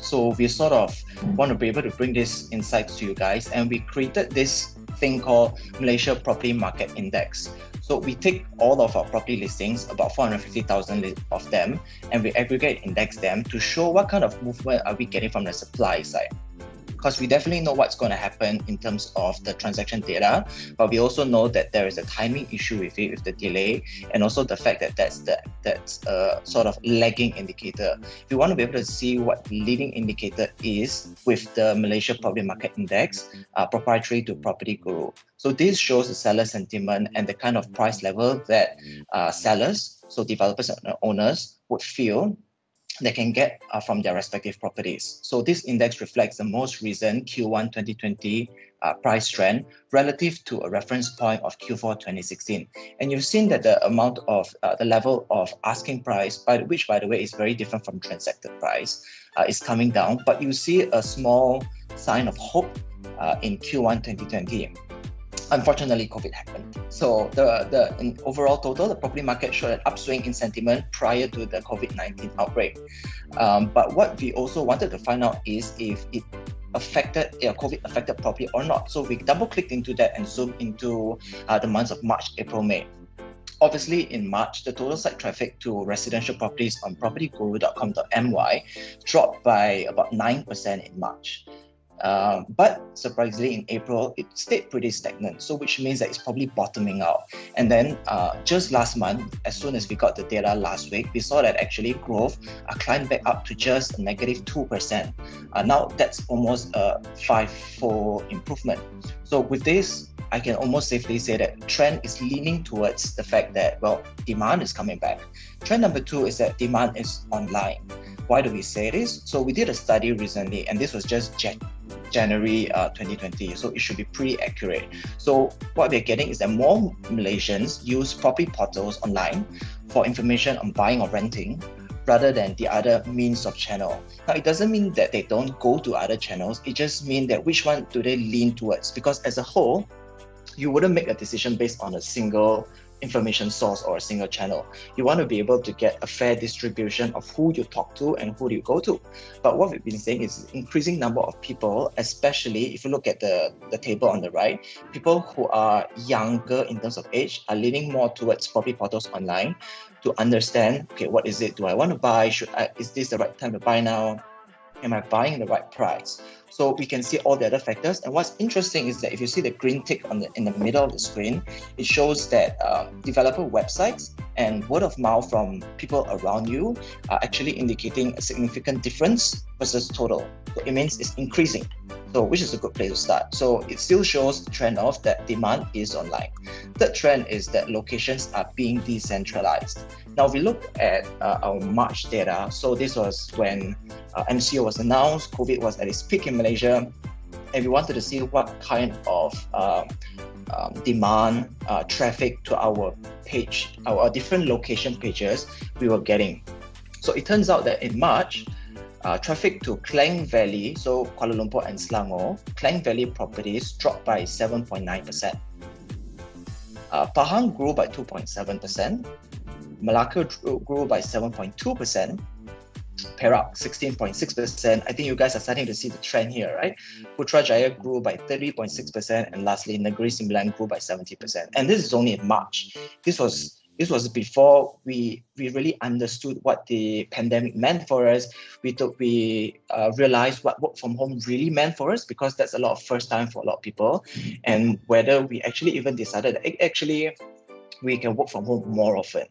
So we sort of want to be able to bring this insights to you guys, and we created this thing called Malaysia Property Market Index. So we take all of our property listings, about 450,000 of them, and we aggregate index them to show what kind of movement are we getting from the supply side. Because we definitely know what's going to happen in terms of the transaction data, but we also know that there is a timing issue with it, with the delay, and also the fact that that's a sort of lagging indicator. We want to be able to see what the leading indicator is with the Malaysia Property Market Index, proprietary to PropertyGuru. So this shows the seller sentiment and the kind of price level that sellers, so developers and owners, would feel they can get from their respective properties. So this index reflects the most recent Q1 2020 price trend relative to a reference point of Q4 2016. And you've seen that the amount of the level of asking price, which by the way is very different from transacted price, is coming down. But you see a small sign of hope in Q1 2020. Unfortunately, COVID happened. So in overall total, the property market showed an upswing in sentiment prior to the COVID-19 outbreak. But what we also wanted to find out is if it COVID affected property or not. So we double-clicked into that and zoomed into the months of March, April, May. Obviously, in March, the total site traffic to residential properties on propertyguru.com.my dropped by about 9% in March. But surprisingly, in April, it stayed pretty stagnant, so which means that it's probably bottoming out. And then just last month, as soon as we got the data last week, we saw that actually growth climbed back up to just a -2%. Now that's almost a 5-fold improvement. So with this, I can almost safely say that trend is leaning towards the fact that, demand is coming back. Trend number 2 is that demand is online. Why do we say this? So we did a study recently, and this was just January 2020, so it should be pretty accurate. So what we're getting is that more Malaysians use property portals online for information on buying or renting rather than the other means of channel. Now, it doesn't mean that they don't go to other channels, it just means that which one do they lean towards? Because as a whole, you wouldn't make a decision based on a single information source or a single channel. You want to be able to get a fair distribution of who you talk to and who you go to. But what we've been saying is increasing number of people, especially if you look at the table on the right, people who are younger in terms of age are leaning more towards property portals online to understand, okay, what is it? Do I want to buy? Is this the right time to buy now? Am I buying the right price? So we can see all the other factors. And what's interesting is that if you see the green tick in the middle of the screen, it shows that developer websites and word of mouth from people around you are actually indicating a significant difference versus total. So it means it's increasing. So which is a good place to start. So it still shows the trend of that demand is online. Third trend is that locations are being decentralized. Now, if we look at our March data, so this was when MCO was announced, COVID was at its peak in Malaysia, and we wanted to see what kind of demand, traffic to our page, our different location pages we were getting. So it turns out that in March, traffic to Klang Valley, so Kuala Lumpur and Selangor, Klang Valley properties dropped by 7.9%. Pahang grew by 2.7%. Malacca grew by 7.2%. Perak 16.6%. I think you guys are starting to see the trend here, right? Putrajaya grew by 30.6%, and lastly, Negeri Sembilan grew by 70%. And this is only in March. This was before we really understood what the pandemic meant for us. We realized what work from home really meant for us, because that's a lot of first time for a lot of people, and whether we actually even decided that actually we can work from home more often.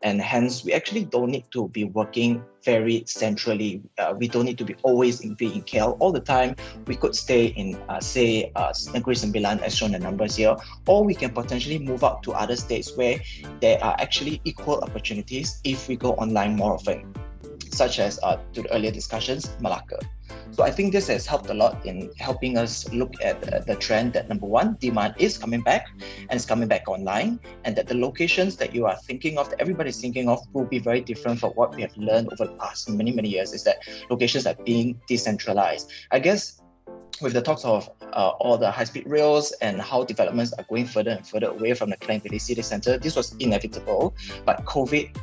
And hence, we actually don't need to be working very centrally. We don't need to be always in KL all the time. We could stay in, say, Negeri Sembilan, as shown the numbers here, or we can potentially move out to other states where there are actually equal opportunities if we go online more often, such as, to the earlier discussions, Malacca. So I think this has helped a lot in helping us look at the trend that, number one, demand is coming back, and it's coming back online, and that the locations that you are thinking of, that everybody's thinking of, will be very different from what we have learned over the past many, many years, is that locations are being decentralized. I guess with the talks of all the high-speed rails and how developments are going further and further away from the Klang Valley City Centre, this was inevitable, but COVID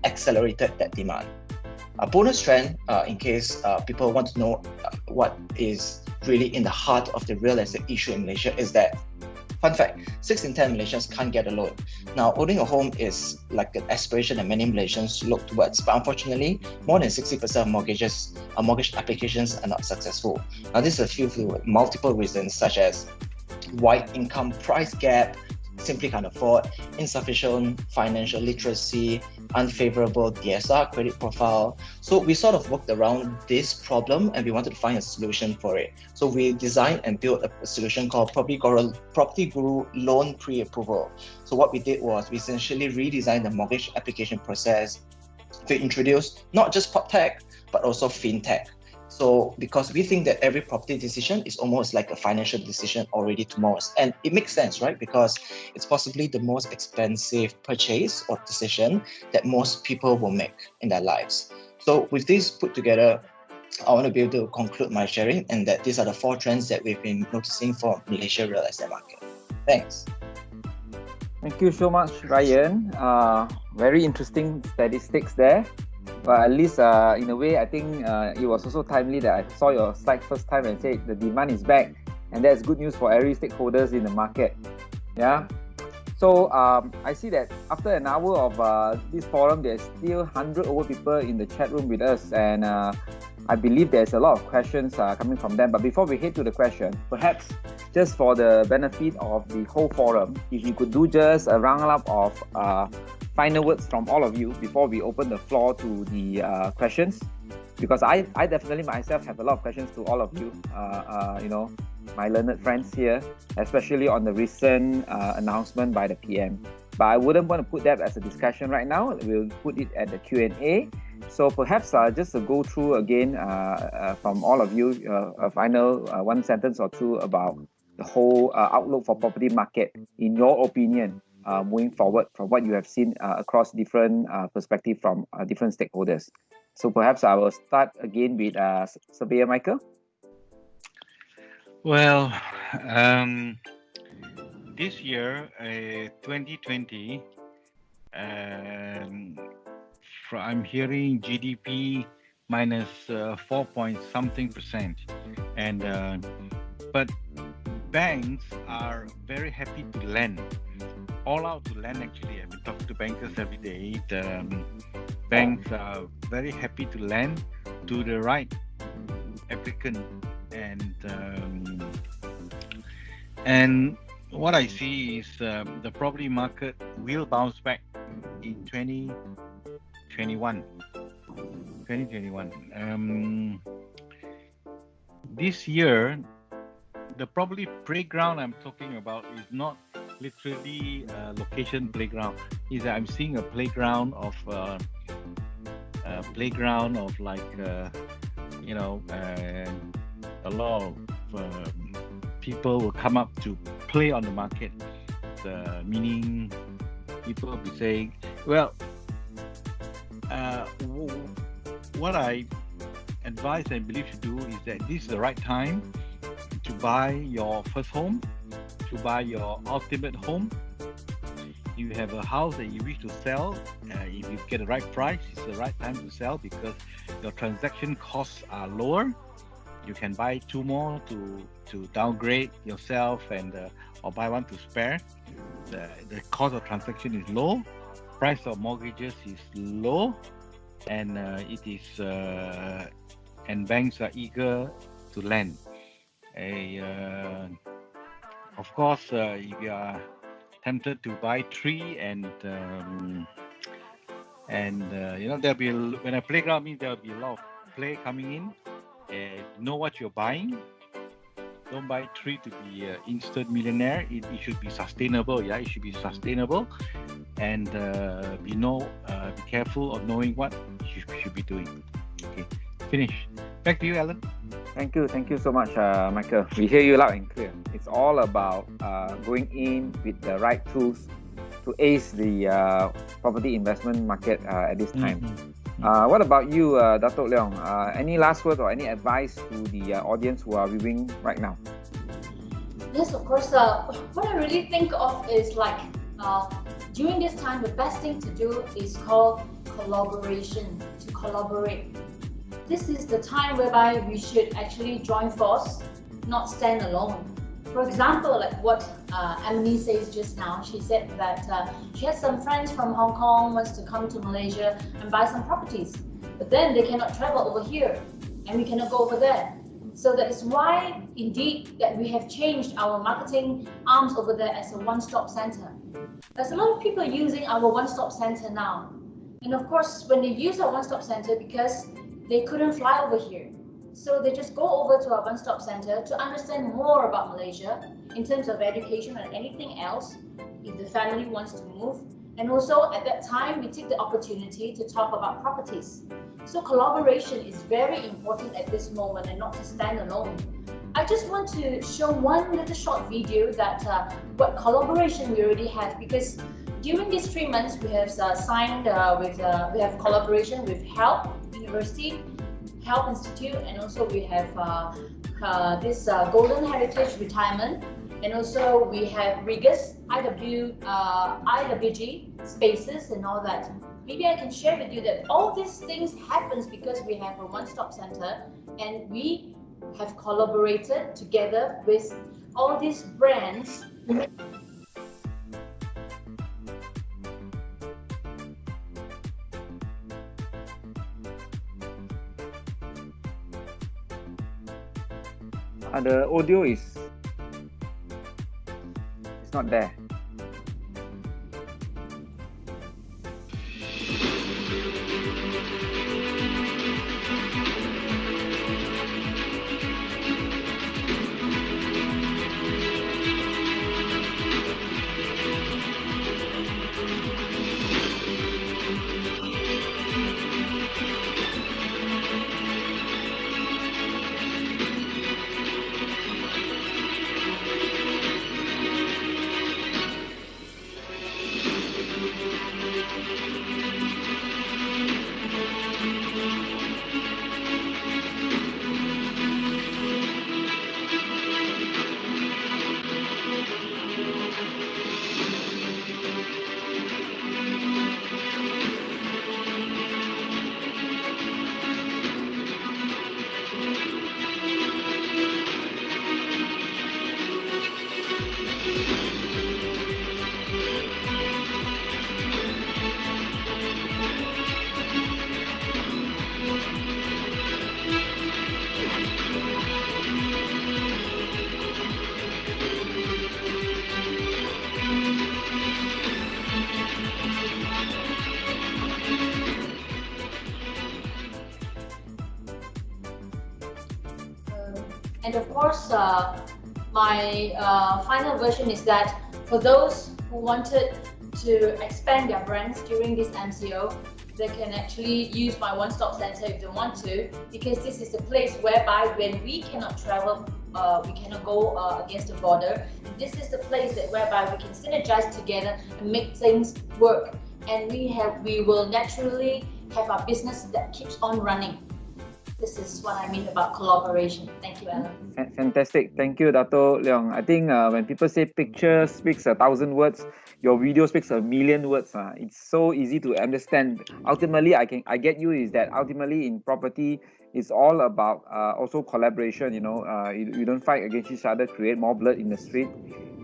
accelerated that demand. A bonus trend, in case people want to know what is really in the heart of the real estate issue in Malaysia, is that, fun fact, 6 in 10 Malaysians can't get a loan. Now, owning a home is like an aspiration that many Malaysians look towards, but unfortunately, more than 60% of mortgage applications are not successful. Now, this is due to multiple reasons, such as wide income price gap, simply can't afford, insufficient financial literacy, unfavorable DSR credit profile. So we sort of worked around this problem, and we wanted to find a solution for it. So we designed and built a solution called PropertyGuru Loan Pre-Approval. So what we did was we essentially redesigned the mortgage application process to introduce not just PropTech, but also FinTech. So because we think that every property decision is almost like a financial decision already tomorrow. And it makes sense, right? Because it's possibly the most expensive purchase or decision that most people will make in their lives. So with this put together, I want to be able to conclude my sharing, and that these are the 4 trends that we've been noticing for Malaysia real estate market. Thanks. Thank you so much, Ryan. Very interesting statistics there. But at least in a way, I think it was also timely that I saw your slide first time and said the demand is back, and that's good news for every stakeholders in the market. Yeah. So I see that after an hour of this forum, there's still 100 over people in the chat room with us, and I believe there's a lot of questions coming from them. But before we head to the question, perhaps just for the benefit of the whole forum, if you could do just a roundup of final words from all of you before we open the floor to the questions, because I definitely myself have a lot of questions to all of you, my learned friends here, especially on the recent announcement by the PM. But I wouldn't want to put that as a discussion right now. We'll put it at the Q&A. So perhaps just to go through again from all of you, a final 1 sentence or 2 about the whole outlook for property market, in your opinion, moving forward from what you have seen across different perspectives from different stakeholders. So perhaps I will start again with Surveyor Michael. Well, this year, 2020, I'm hearing GDP minus 4 point something %, and but banks are very happy to lend, all out to lend. Actually, I've been talking to bankers every day. The banks are very happy to lend to the right applicant, and what I see is the property market will bounce back in 2021. This year, the property playground I'm talking about is not literally location playground. Is that I'm seeing a playground of like a lot of people will come up to play on the market. Meaning people will be saying, well, what I advise and believe to do is that this is the right time to buy your first home, to buy your ultimate home. You have a house that you wish to sell, if you get the right price, it's the right time to sell because your transaction costs are lower. You can buy two more to downgrade yourself and or buy one to spare. The cost of transaction is low, price of mortgages is low, and it is and banks are eager to lend. Of course, if you are tempted to buy three and there'll be when a playground means there'll be a lot of play coming in. Know what you're buying. Don't buy three to be instant millionaire. It should be sustainable. Yeah, it should be sustainable, and be careful of knowing what you should be doing. Okay, finish. Back to you, Alan. Thank you so much, Michael. We hear you loud and clear. It's all about going in with the right tools to ace the property investment market at this time. What about you, Dato Leong? Any last words or any advice to the audience who are viewing right now? Yes, of course. What I really think of is like during this time, the best thing to do is called collaboration, to collaborate. This is the time whereby we should actually join force, not stand alone. For example, like what Amenny says just now, she said that she has some friends from Hong Kong wants to come to Malaysia and buy some properties, but then they cannot travel over here and we cannot go over there. So that is why indeed that we have changed our marketing arms over there as a one-stop center. There's a lot of people using our one-stop center now. And of course, when they use our one-stop center, because they couldn't fly over here, so they just go over to our one-stop center to understand more about Malaysia in terms of education and anything else if the family wants to move. And also at that time, we take the opportunity to talk about properties. So collaboration is very important at this moment and not to stand alone. I just want to show one little short video that what collaboration we already have, because during these 3 months we have signed we have collaboration with HELP University, HELP Institute, and also we have this Golden Heritage Retirement, and also we have Regus, IWG spaces and all that. Maybe I can share with you that all these things happens because we have a one-stop center and we have collaborated together with all these brands. The audio is not there. And of course, my final version is that for those who wanted to expand their brands during this MCO, they can actually use my one-stop center if they want to, because this is a place whereby when we cannot travel, we cannot go against the border, this is the place that whereby we can synergize together and make things work, and we will naturally have our business that keeps on running. This is what I mean about collaboration. Thank you, Alan. Fantastic. Thank you, Dato, Leong. I think when people say picture speaks 1,000 words, your video speaks 1,000,000 words. It's so easy to understand. Ultimately, I get you is that ultimately in property, it's all about also collaboration. You don't fight against each other, create more blood in the street.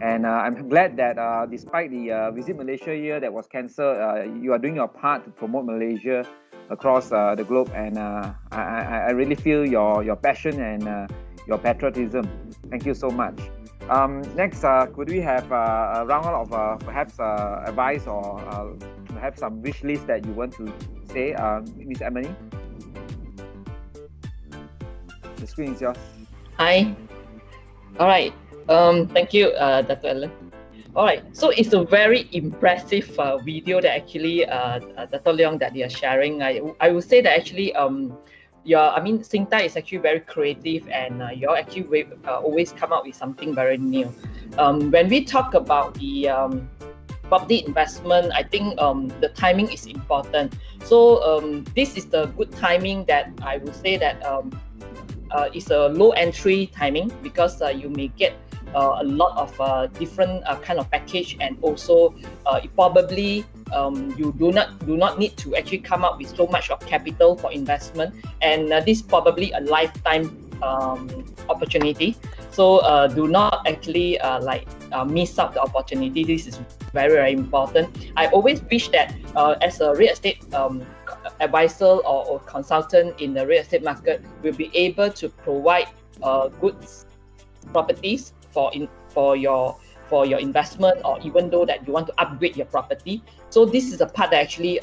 And I'm glad that despite the Visit Malaysia year that was cancelled, you are doing your part to promote Malaysia across the globe, and I really feel your passion and your patriotism. Thank you so much. Next, could we have a round of perhaps advice or perhaps some wish list that you want to say, Miss Amenny? The screen is yours. Hi. All right. Thank you, Dato Alan. All right, so it's a very impressive video that actually Dato Leong that you are sharing. I would say that actually Singta is actually very creative, and you actually always come up with something very new. When we talk about the property investment, I think the timing is important. So this is the good timing that I would say that it's a low entry timing, because you may get a lot of different kind of package, and also probably you do not need to actually come up with so much of capital for investment, and this is probably a lifetime opportunity. So do not actually miss out the opportunity. This is very, very important. I always wish that as a real estate advisor or consultant in the real estate market, will be able to provide good properties for your investment, or even though that you want to upgrade your property. So this is a part that actually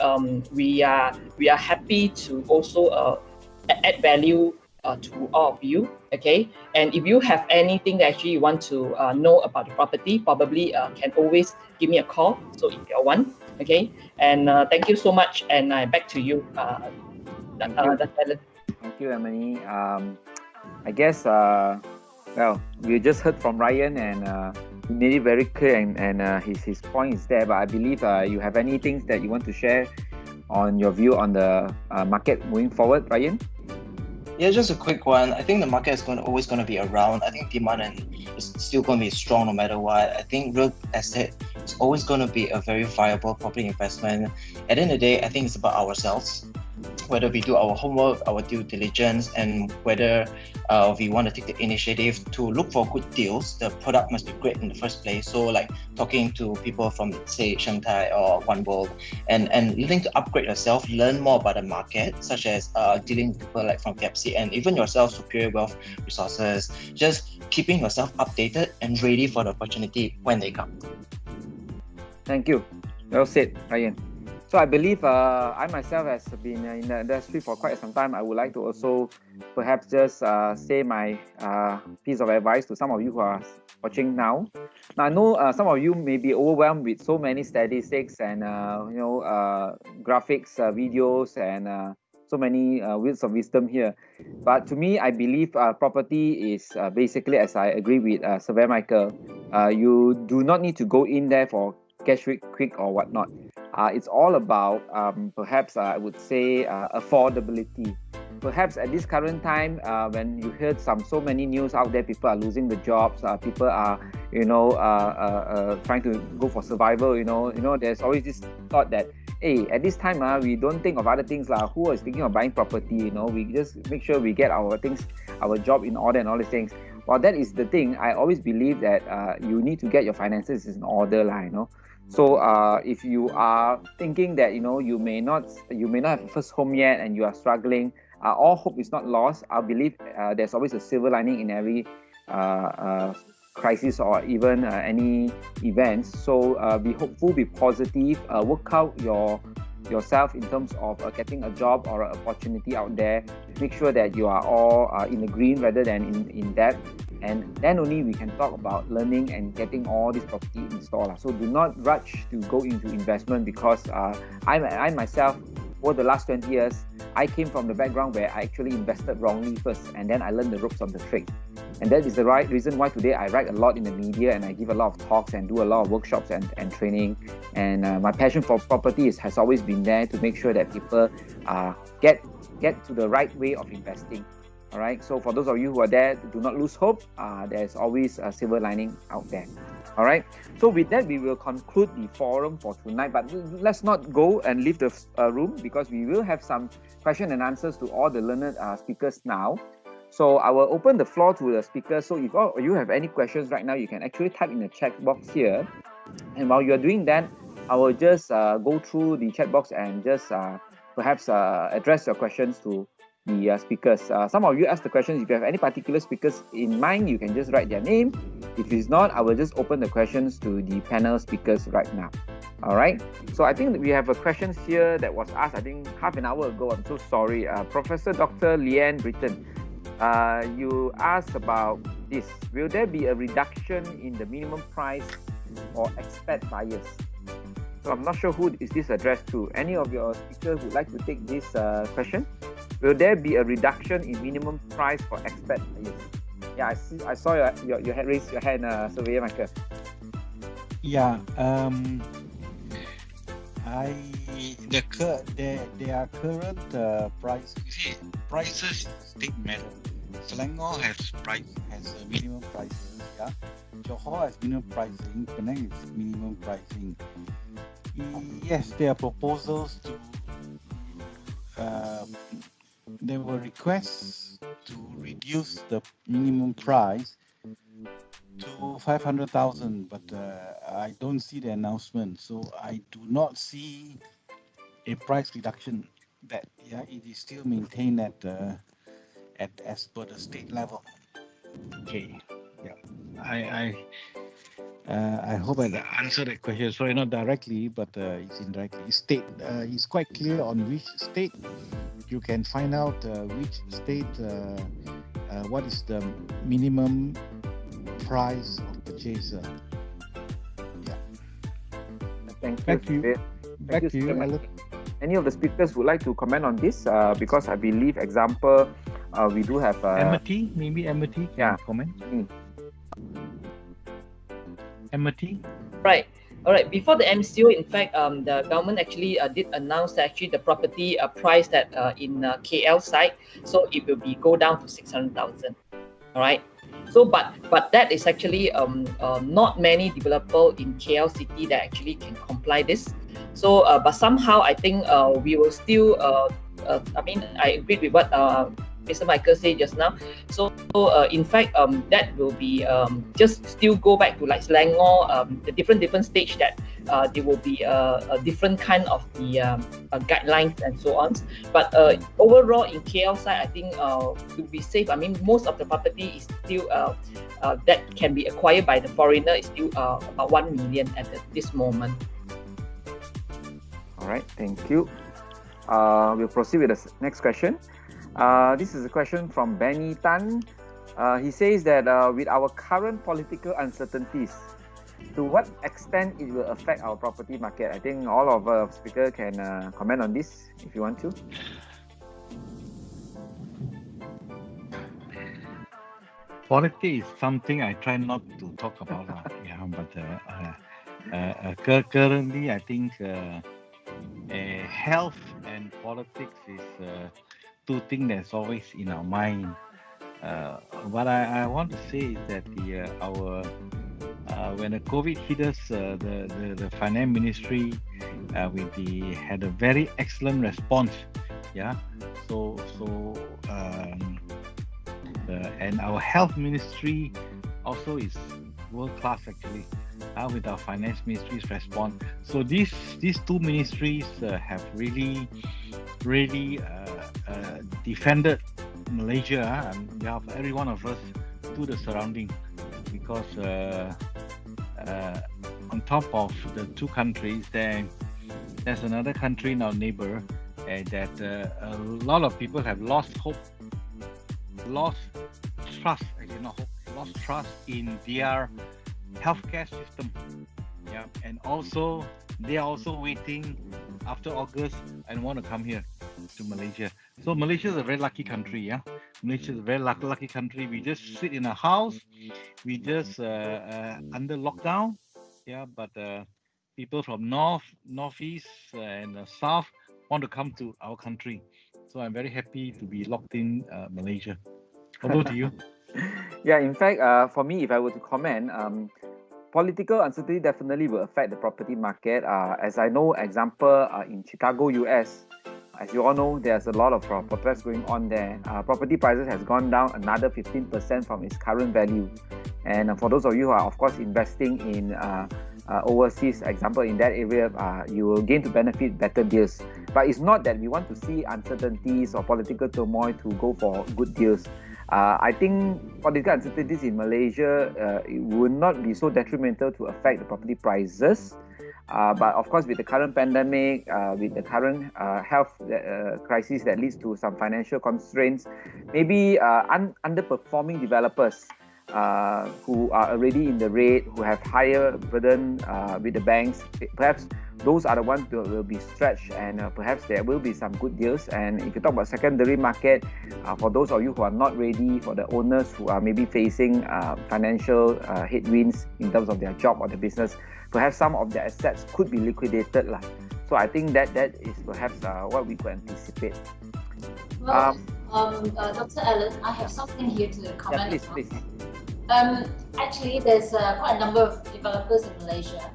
we are happy to also add value to all of you. Okay, and if you have anything that actually you want to know about the property, probably can always give me a call. So if you're one, okay, and thank you so much, and back to you, Thank you, Amenny. I guess well, we just heard from Ryan, and he made it very clear, and his point is there. But I believe you have anything that you want to share on your view on the market moving forward, Ryan? Yeah, just a quick one. I think the market is always going to be around. I think demand is still going to be strong no matter what. I think real estate is always going to be a very viable property investment. At the end of the day, I think it's about ourselves, whether we do our homework, our due diligence, and whether we want to take the initiative to look for good deals. The product must be great in the first place. So like talking to people from, say, Sheng or OneWorld, and needing to upgrade yourself, learn more about the market, such as dealing with people like from FIABCI, and even yourself, Superior Wealth Resources, just keeping yourself updated and ready for the opportunity when they come. Thank you. Well said, Ryan. So I believe I myself has been in the industry for quite some time. I would like to also perhaps just say my piece of advice to some of you who are watching now. Now I know some of you may be overwhelmed with so many statistics and graphics, videos, and so many words of wisdom here. But to me, I believe property is basically, as I agree with Surveyor Michael, you do not need to go in there for cash quick or whatnot. It's all about perhaps I would say affordability. Perhaps at this current time, when you heard so many news out there, people are losing the jobs, people are trying to go for survival. There's always this thought that, hey, at this time we don't think of other things who is thinking of buying property. We just make sure we get our things, our job in order and all these things. Well, that is the thing. I always believe that you need to get your finances in order, So if you are thinking that you may not have a first home yet and you are struggling, all hope is not lost. I believe there's always a silver lining in every crisis or even any events. So be hopeful, be positive, work out yourself in terms of getting a job or an opportunity out there. Make sure that you are all in the green rather than in debt. and then only we can talk about learning and getting all this property installed. So do not rush to go into investment, because I myself, over the last 20 years, I came from the background where I actually invested wrongly first, and then I learned the ropes of the trade. And that is the right reason why today I write a lot in the media, and I give a lot of talks and do a lot of workshops and training. And my passion for property has always been there to make sure that people get to the right way of investing. All right. So for those of you who are there, do not lose hope. There's always a silver lining out there. All right. So with that, we will conclude the forum for tonight. But let's not go and leave the room, because we will have some question and answers to all the learned speakers now. So I will open the floor to the speakers. So if all you have any questions right now, you can actually type in the chat box here. And while you're doing that, I will just go through the chat box and just perhaps address your questions to the speakers. Some of you asked the questions. If you have any particular speakers in mind, you can just write their name. If it's not, I will just open the questions to the panel speakers right now. All right. So I think we have a question here that was asked, I think, half an hour ago. I'm so sorry. Professor Dr. Leanne Britton, you asked about this. Will there be a reduction in the minimum price for expat buyers? So I'm not sure who is this addressed to. Any of your speakers would like to take this question? Will there be a reduction in minimum price for expat buyers? Yeah, I saw your hand raise your hand, Surveyor Michael. Yeah, there are current prices state matter. Selangor has a minimum prices. Yeah, Johor has minimum pricing. Penang is minimum pricing. Yes, there are proposals to. There were requests to reduce the minimum price to 500,000, but I don't see the announcement, so I do not see a price reduction. That it is still maintained at as per the state level. Okay, yeah, I hope I answered that question. Sorry, not directly, but it's indirectly. State is quite clear on which state. You can find out which state, what is the minimum price of purchase. Yeah. Thank you. Back to you, Alan. Any of the speakers would like to comment on this? Because I believe, example, we do have Amenny, maybe Amenny can comment. Amenny. Right. All right. Before the MCO, in fact, the government actually did announce that actually the property price that in KL side, so it will be go down to 600,000. All right. So, but that is actually not many developers in KL city that actually can comply this. So, but somehow I think we will still. I mean, I agree with what Mr. Michael said just now. So in fact, that will be just still go back to like Selangor, the different stage that there will be a different kind of the guidelines and so on. But overall in KL side, I think to be safe, I mean, most of the property is still that can be acquired by the foreigner is still about 1 million at this moment. All right, thank you. We'll proceed with the next question. This is a question from Benny Tan. He says that with our current political uncertainties, to what extent it will affect our property market? I think all of our speakers can comment on this if you want to. Politics is something I try not to talk about. But currently I think health and politics is two things that's always in our mind. What I want to say is that when the COVID hit us, the finance ministry had a very excellent response. Yeah. And our health ministry also is world class actually. With our finance ministry's response. So these two ministries have really defended Malaysia on behalf of every one of us to the surrounding, because on top of the two countries, there's another country in our neighbor that a lot of people have lost hope, lost trust, actually not hope, lost trust in their healthcare system. Yeah, and also they are also waiting after August and want to come here to Malaysia. So Malaysia is a very lucky country. Yeah, Malaysia is a very lucky country. We just sit in a house. We just under lockdown. Yeah, but people from northeast, and south want to come to our country. So I'm very happy to be locked in Malaysia. Over to you. Yeah, in fact, for me, if I were to comment, political uncertainty definitely will affect the property market. As I know, example, in Chicago, US, as you all know, there's a lot of protests going on there. Property prices has gone down another 15% from its current value. And for those of you who are, of course, investing in overseas, example, in that area, you will gain to benefit better deals. But it's not that we want to see uncertainties or political turmoil to go for good deals. I think political uncertainties in Malaysia it would not be so detrimental to affect the property prices. But of course, with the current pandemic, with the current health crisis that leads to some financial constraints, maybe underperforming developers who are already in the red, who have higher burden with the banks, perhaps those are the ones that will be stretched, and perhaps there will be some good deals. And if you talk about secondary market, for those of you who are not ready, for the owners who are maybe facing financial headwinds in terms of their job or their business, perhaps some of their assets could be liquidated. So I think that is perhaps what we could anticipate. Well, Dr. Alan, I have something here to comment. Yeah, please. Actually, there's quite a number of developers in Malaysia,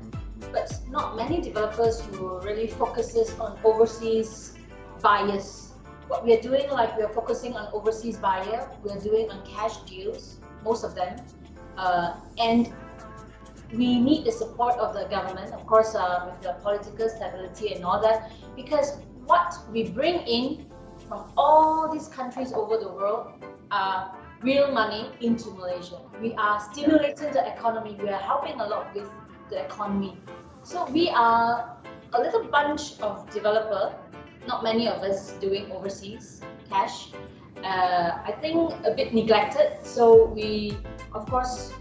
but not many developers who really focuses on overseas buyers. What we are doing, like we are focusing on overseas buyer, we are doing on cash deals, most of them, and we need the support of the government, of course, with the political stability and all that, because what we bring in from all these countries over the world are real money into Malaysia. We are stimulating the economy, we are helping a lot with the economy. So we are a little bunch of developer, not many of us doing overseas cash. I think a bit neglected. So we, of course,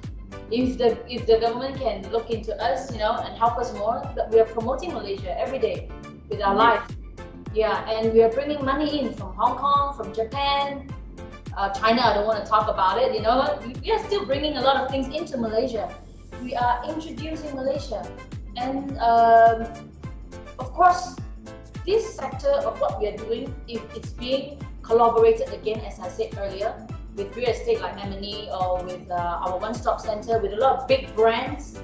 if the government can look into us, and help us more, we are promoting Malaysia every day with our life. Yeah, and we are bringing money in from Hong Kong, from Japan, China. I don't want to talk about it. We are still bringing a lot of things into Malaysia. We are introducing Malaysia. And of course, this sector of what we are doing, if it's being collaborated again, as I said earlier, with real estate like Amenny or with our one-stop center, with a lot of big brands,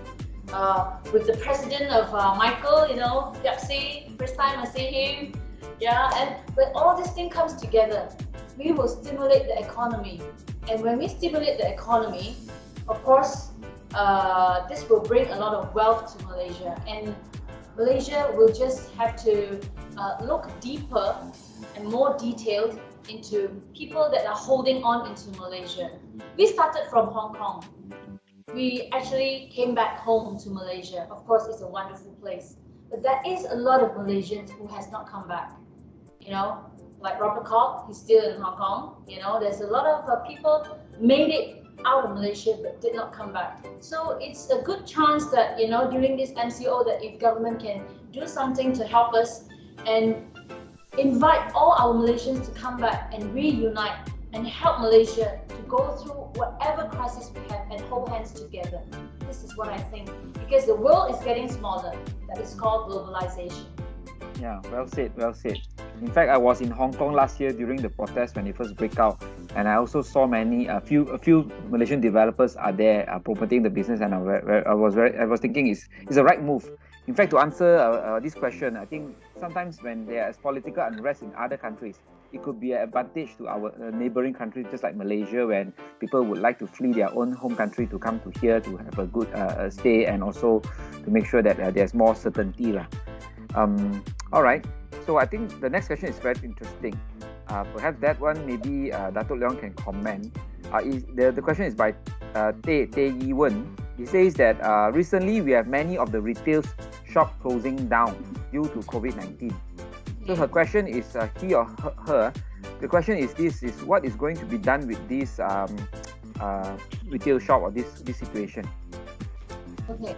with the president of Michael, FIABCI, first time I see him. Yeah, and when all this thing comes together, we will stimulate the economy. And when we stimulate the economy, of course, this will bring a lot of wealth to Malaysia, and Malaysia will just have to look deeper and more detailed into people that are holding on into Malaysia. We started from Hong Kong. We actually came back home to Malaysia. Of course, it's a wonderful place, but there is a lot of Malaysians who has not come back. Like Robert Koch, he's still in Hong Kong. There's a lot of people made it out of Malaysia but did not come back. So it's a good chance that during this MCO, that if government can do something to help us and invite all our Malaysians to come back and reunite and help Malaysia to go through whatever crisis we have and hold hands together. This is what I think, because the world is getting smaller. That is called globalization. Yeah, well said. In fact, I was in Hong Kong last year during the protest when it first broke out, and I also saw a few Malaysian developers are there promoting the business, and I was thinking it's the right move. In fact, to answer this question, I think sometimes when there is political unrest in other countries, it could be an advantage to our neighboring countries, just like Malaysia, when people would like to flee their own home country to come to here to have a good stay, and also to make sure that there's more certainty. All right. So I think the next question is very interesting. Perhaps that one, maybe Dato Leong can comment. The question is by Tae Yi Wen. He says that recently we have many of the retail shops closing down due to COVID-19. So her question is, he or her, the question is what is going to be done with these retail shop or this situation? Okay,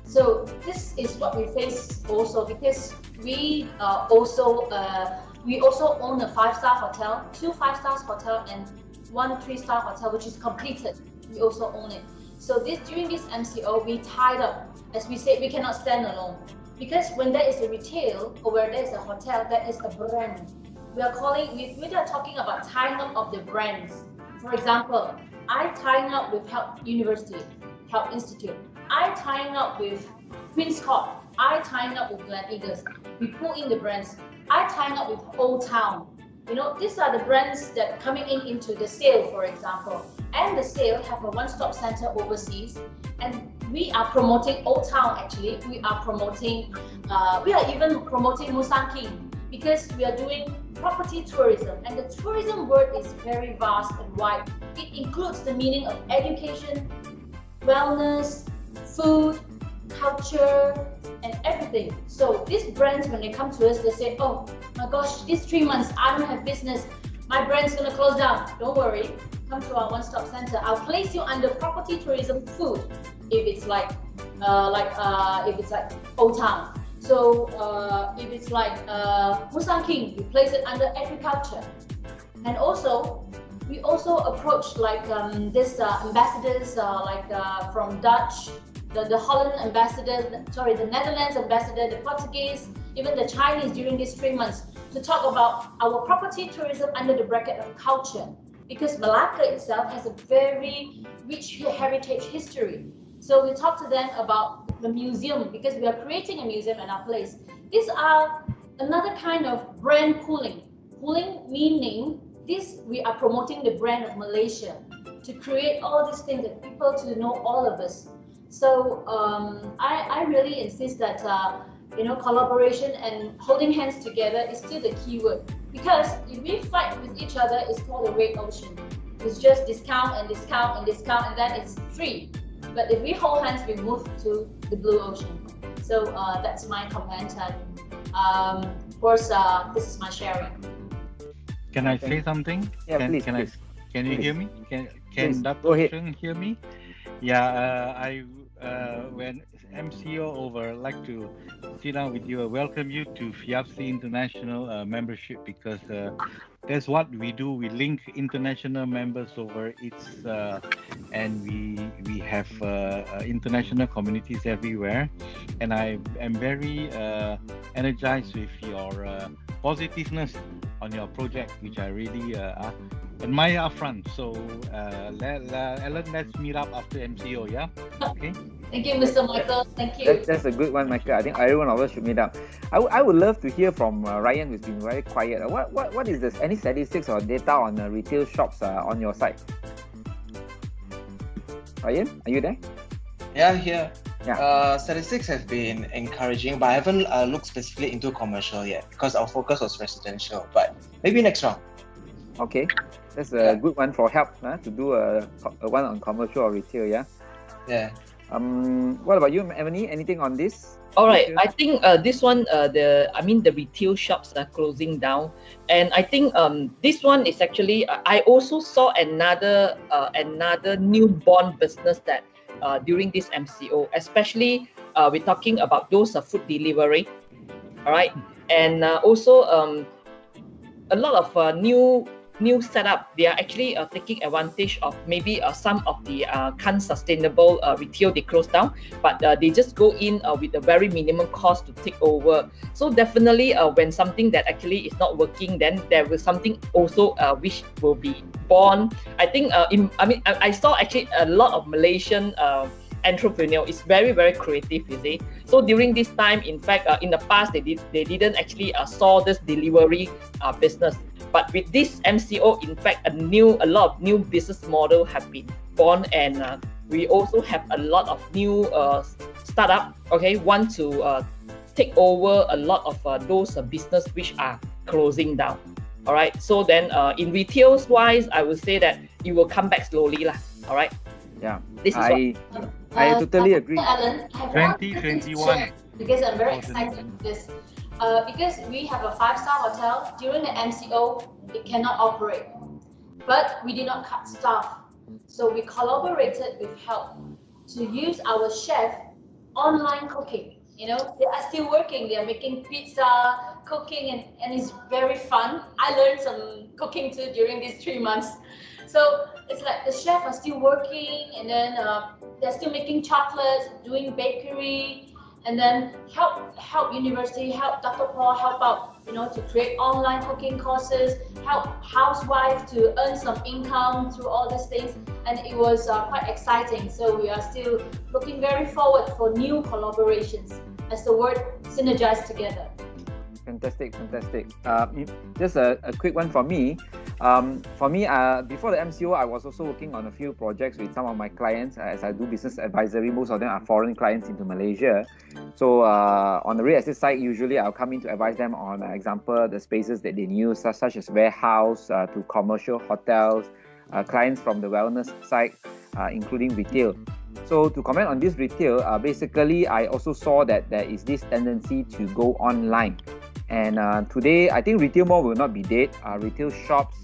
so this is what we face also, because we also own a 5-star hotel, 2 5-star hotel and 1 3-star hotel, which is completed. We also own it. So during this MCO, we tied up. As we said, we cannot stand alone, because when there is a retail or where there is a hotel, there is a brand. We are talking about tying up of the brands. For example, I tying up with Health University, Health Institute. I tying up with Queen's Court. I tying up with Gleneagles. We pull in the brands. I tying up with Old Town. You know, these are the brands that coming into the sale, for example. And the sale have a one-stop center overseas. And we are promoting Old Town actually. We are even promoting Musang King, because we are doing property tourism. And the tourism word is very vast and wide. It includes the meaning of education, wellness, food, culture, and everything. So these brands, when they come to us, they say, oh my gosh, these 3 months I don't have business, my brand's gonna close down. Don't worry, come to our one-stop center. I'll place you under property, tourism, food, if it's like Old Town. So if it's like Musang King, we place it under agriculture. And also, we also approach like this ambassadors from Dutch, the Holland ambassador, the Netherlands ambassador, the Portuguese, even the Chinese during these 3 months, to talk about our property tourism under the bracket of culture, because Malacca itself has a very rich heritage history. So we talk to them about the museum, because we are creating a museum in our place. These are another kind of brand pooling. Pooling meaning we are promoting the brand of Malaysia to create all these things that people to know all of us. So I really insist that collaboration and holding hands together is still the key word, because if we fight with each other, it's called a red ocean. It's just discount and discount and discount, and then it's free. But if we hold hands, we move to the blue ocean. So that's my comment, and of course this is my sharing. Can I say something? Yeah, please. Can you hear me? Can Dato Sheng hear me? Yeah, when MCO over, I'd like to sit down with you. Welcome you to FIABCI International membership, because that's what we do. We link international members over. And we have international communities everywhere. And I am very energized with your positiveness on your project, which I really admire upfront. So Ellen, let's meet up after MCO, yeah? Okay. Thank you, Mr. Michael. Thank you. That's a good one, Michael. I think every one of us should meet up. I would love to hear from Ryan, who's been very quiet. What is this? Any statistics or data on retail shops on your site? Ryan, are you there? Yeah, here. Yeah. Statistics have been encouraging, but I haven't looked specifically into commercial yet, because our focus was residential. But maybe next round. Okay, that's a good one for help to do a one on commercial or retail. Yeah. Yeah. What about you, Amenny? Anything on this? All right, I think this one, the retail shops are closing down, and I think this one is actually I also saw another newborn business that during this MCO, especially we're talking about those food delivery, all right, and also a lot of new setup. They are actually taking advantage of maybe some of the unsustainable retail they close down, but they just go in with a very minimum cost to take over. So definitely when something that actually is not working, then there will something also which will be born. I think I saw actually a lot of Malaysian entrepreneur is very, very creative, you see. So during this time, in fact, in the past they didn't actually saw this delivery business. But with this MCO, in fact, a lot of new business model have been born, and we also have a lot of new startup. Okay, want to take over a lot of those business which are closing down. All right. So then, in retails wise, I would say that it will come back slowly, lah. All right. Yeah. This is I totally agree. Alan, I have 2021. Because I'm very excited with this. Because we have a 5-star hotel, during the MCO, it cannot operate. But we did not cut staff. So we collaborated with help to use our chef online cooking. You know, they are still working. They are making pizza, cooking, and it's very fun. I learned some cooking too during these 3 months. So it's like the chef are still working, and then they're still making chocolates, doing bakery, and then help university, help Dato help out, you know, to create online cooking courses, help housewife to earn some income through all these things, and it was quite exciting. So we are still looking very forward for new collaborations, as the word synergize together. Fantastic, fantastic. Just a quick one for me. Before the MCO, I was also working on a few projects with some of my clients as I do business advisory. Most of them are foreign clients into Malaysia. So on the real estate side, usually I'll come in to advise them on, example, the spaces that they use, such as warehouse to commercial hotels, clients from the wellness side, including retail. So to comment on this retail, basically I also saw that there is this tendency to go online. And today, I think retail mall will not be dead. Retail shops,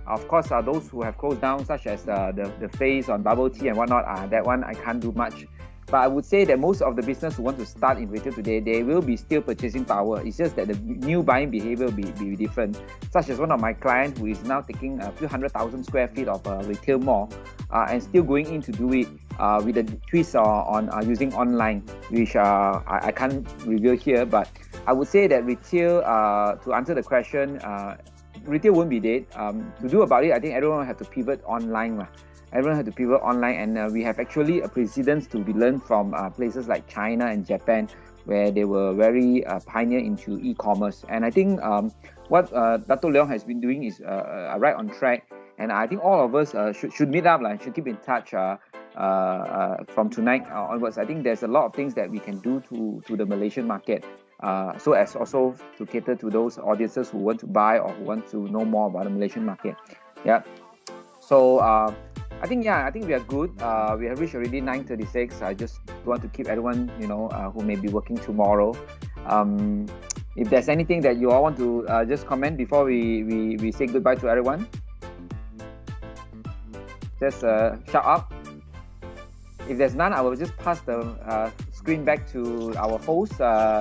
of course, those who have closed down, such as the Face on bubble tea and whatnot, that one I can't do much. But I would say that most of the business who want to start in retail today, they will be still purchasing power. It's just that the new buying behavior will be different. Such as one of my clients who is now taking a few 100,000 square feet of a retail mall and still going in to do it with a twist on using online, which I can't reveal here. But I would say that retail, to answer the question, retail won't be dead. To do about it, I think everyone will have to pivot online. Everyone had to pivot online, and we have actually a precedence to be learned from places like China and Japan, where they were very pioneer into e-commerce. And I think what Dato Leong has been doing is right on track. And I think all of us should meet up, should keep in touch from tonight onwards. I think there's a lot of things that we can do to the Malaysian market, so as also to cater to those audiences who want to buy or who want to know more about the Malaysian market. Yeah. So I think we are good. We have reached already 9:36. I just want to keep everyone, who may be working tomorrow. If there's anything that you all want to just comment before we say goodbye to everyone, just shout up. If there's none, I will just pass the screen back to our host,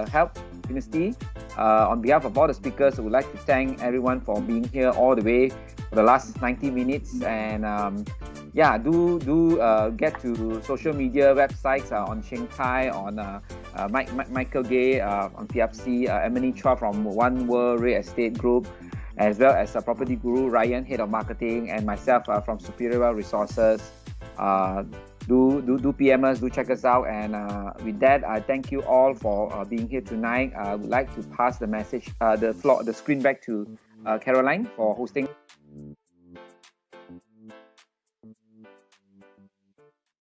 Help Dynasty. On behalf of all the speakers, I would like to thank everyone for being here all the way for the last 90 minutes. And do get to social media websites on Sheng, on Michael Gay on FIABCI, Amenny, Chua from OneWorld Real Estate Group, as well as PropertyGuru, Ryan, Head of Marketing, and myself from Superior Resources. Do PM us, do check us out. And with that, I thank you all for being here tonight. I would like to pass the message, the screen back to Caroline for hosting.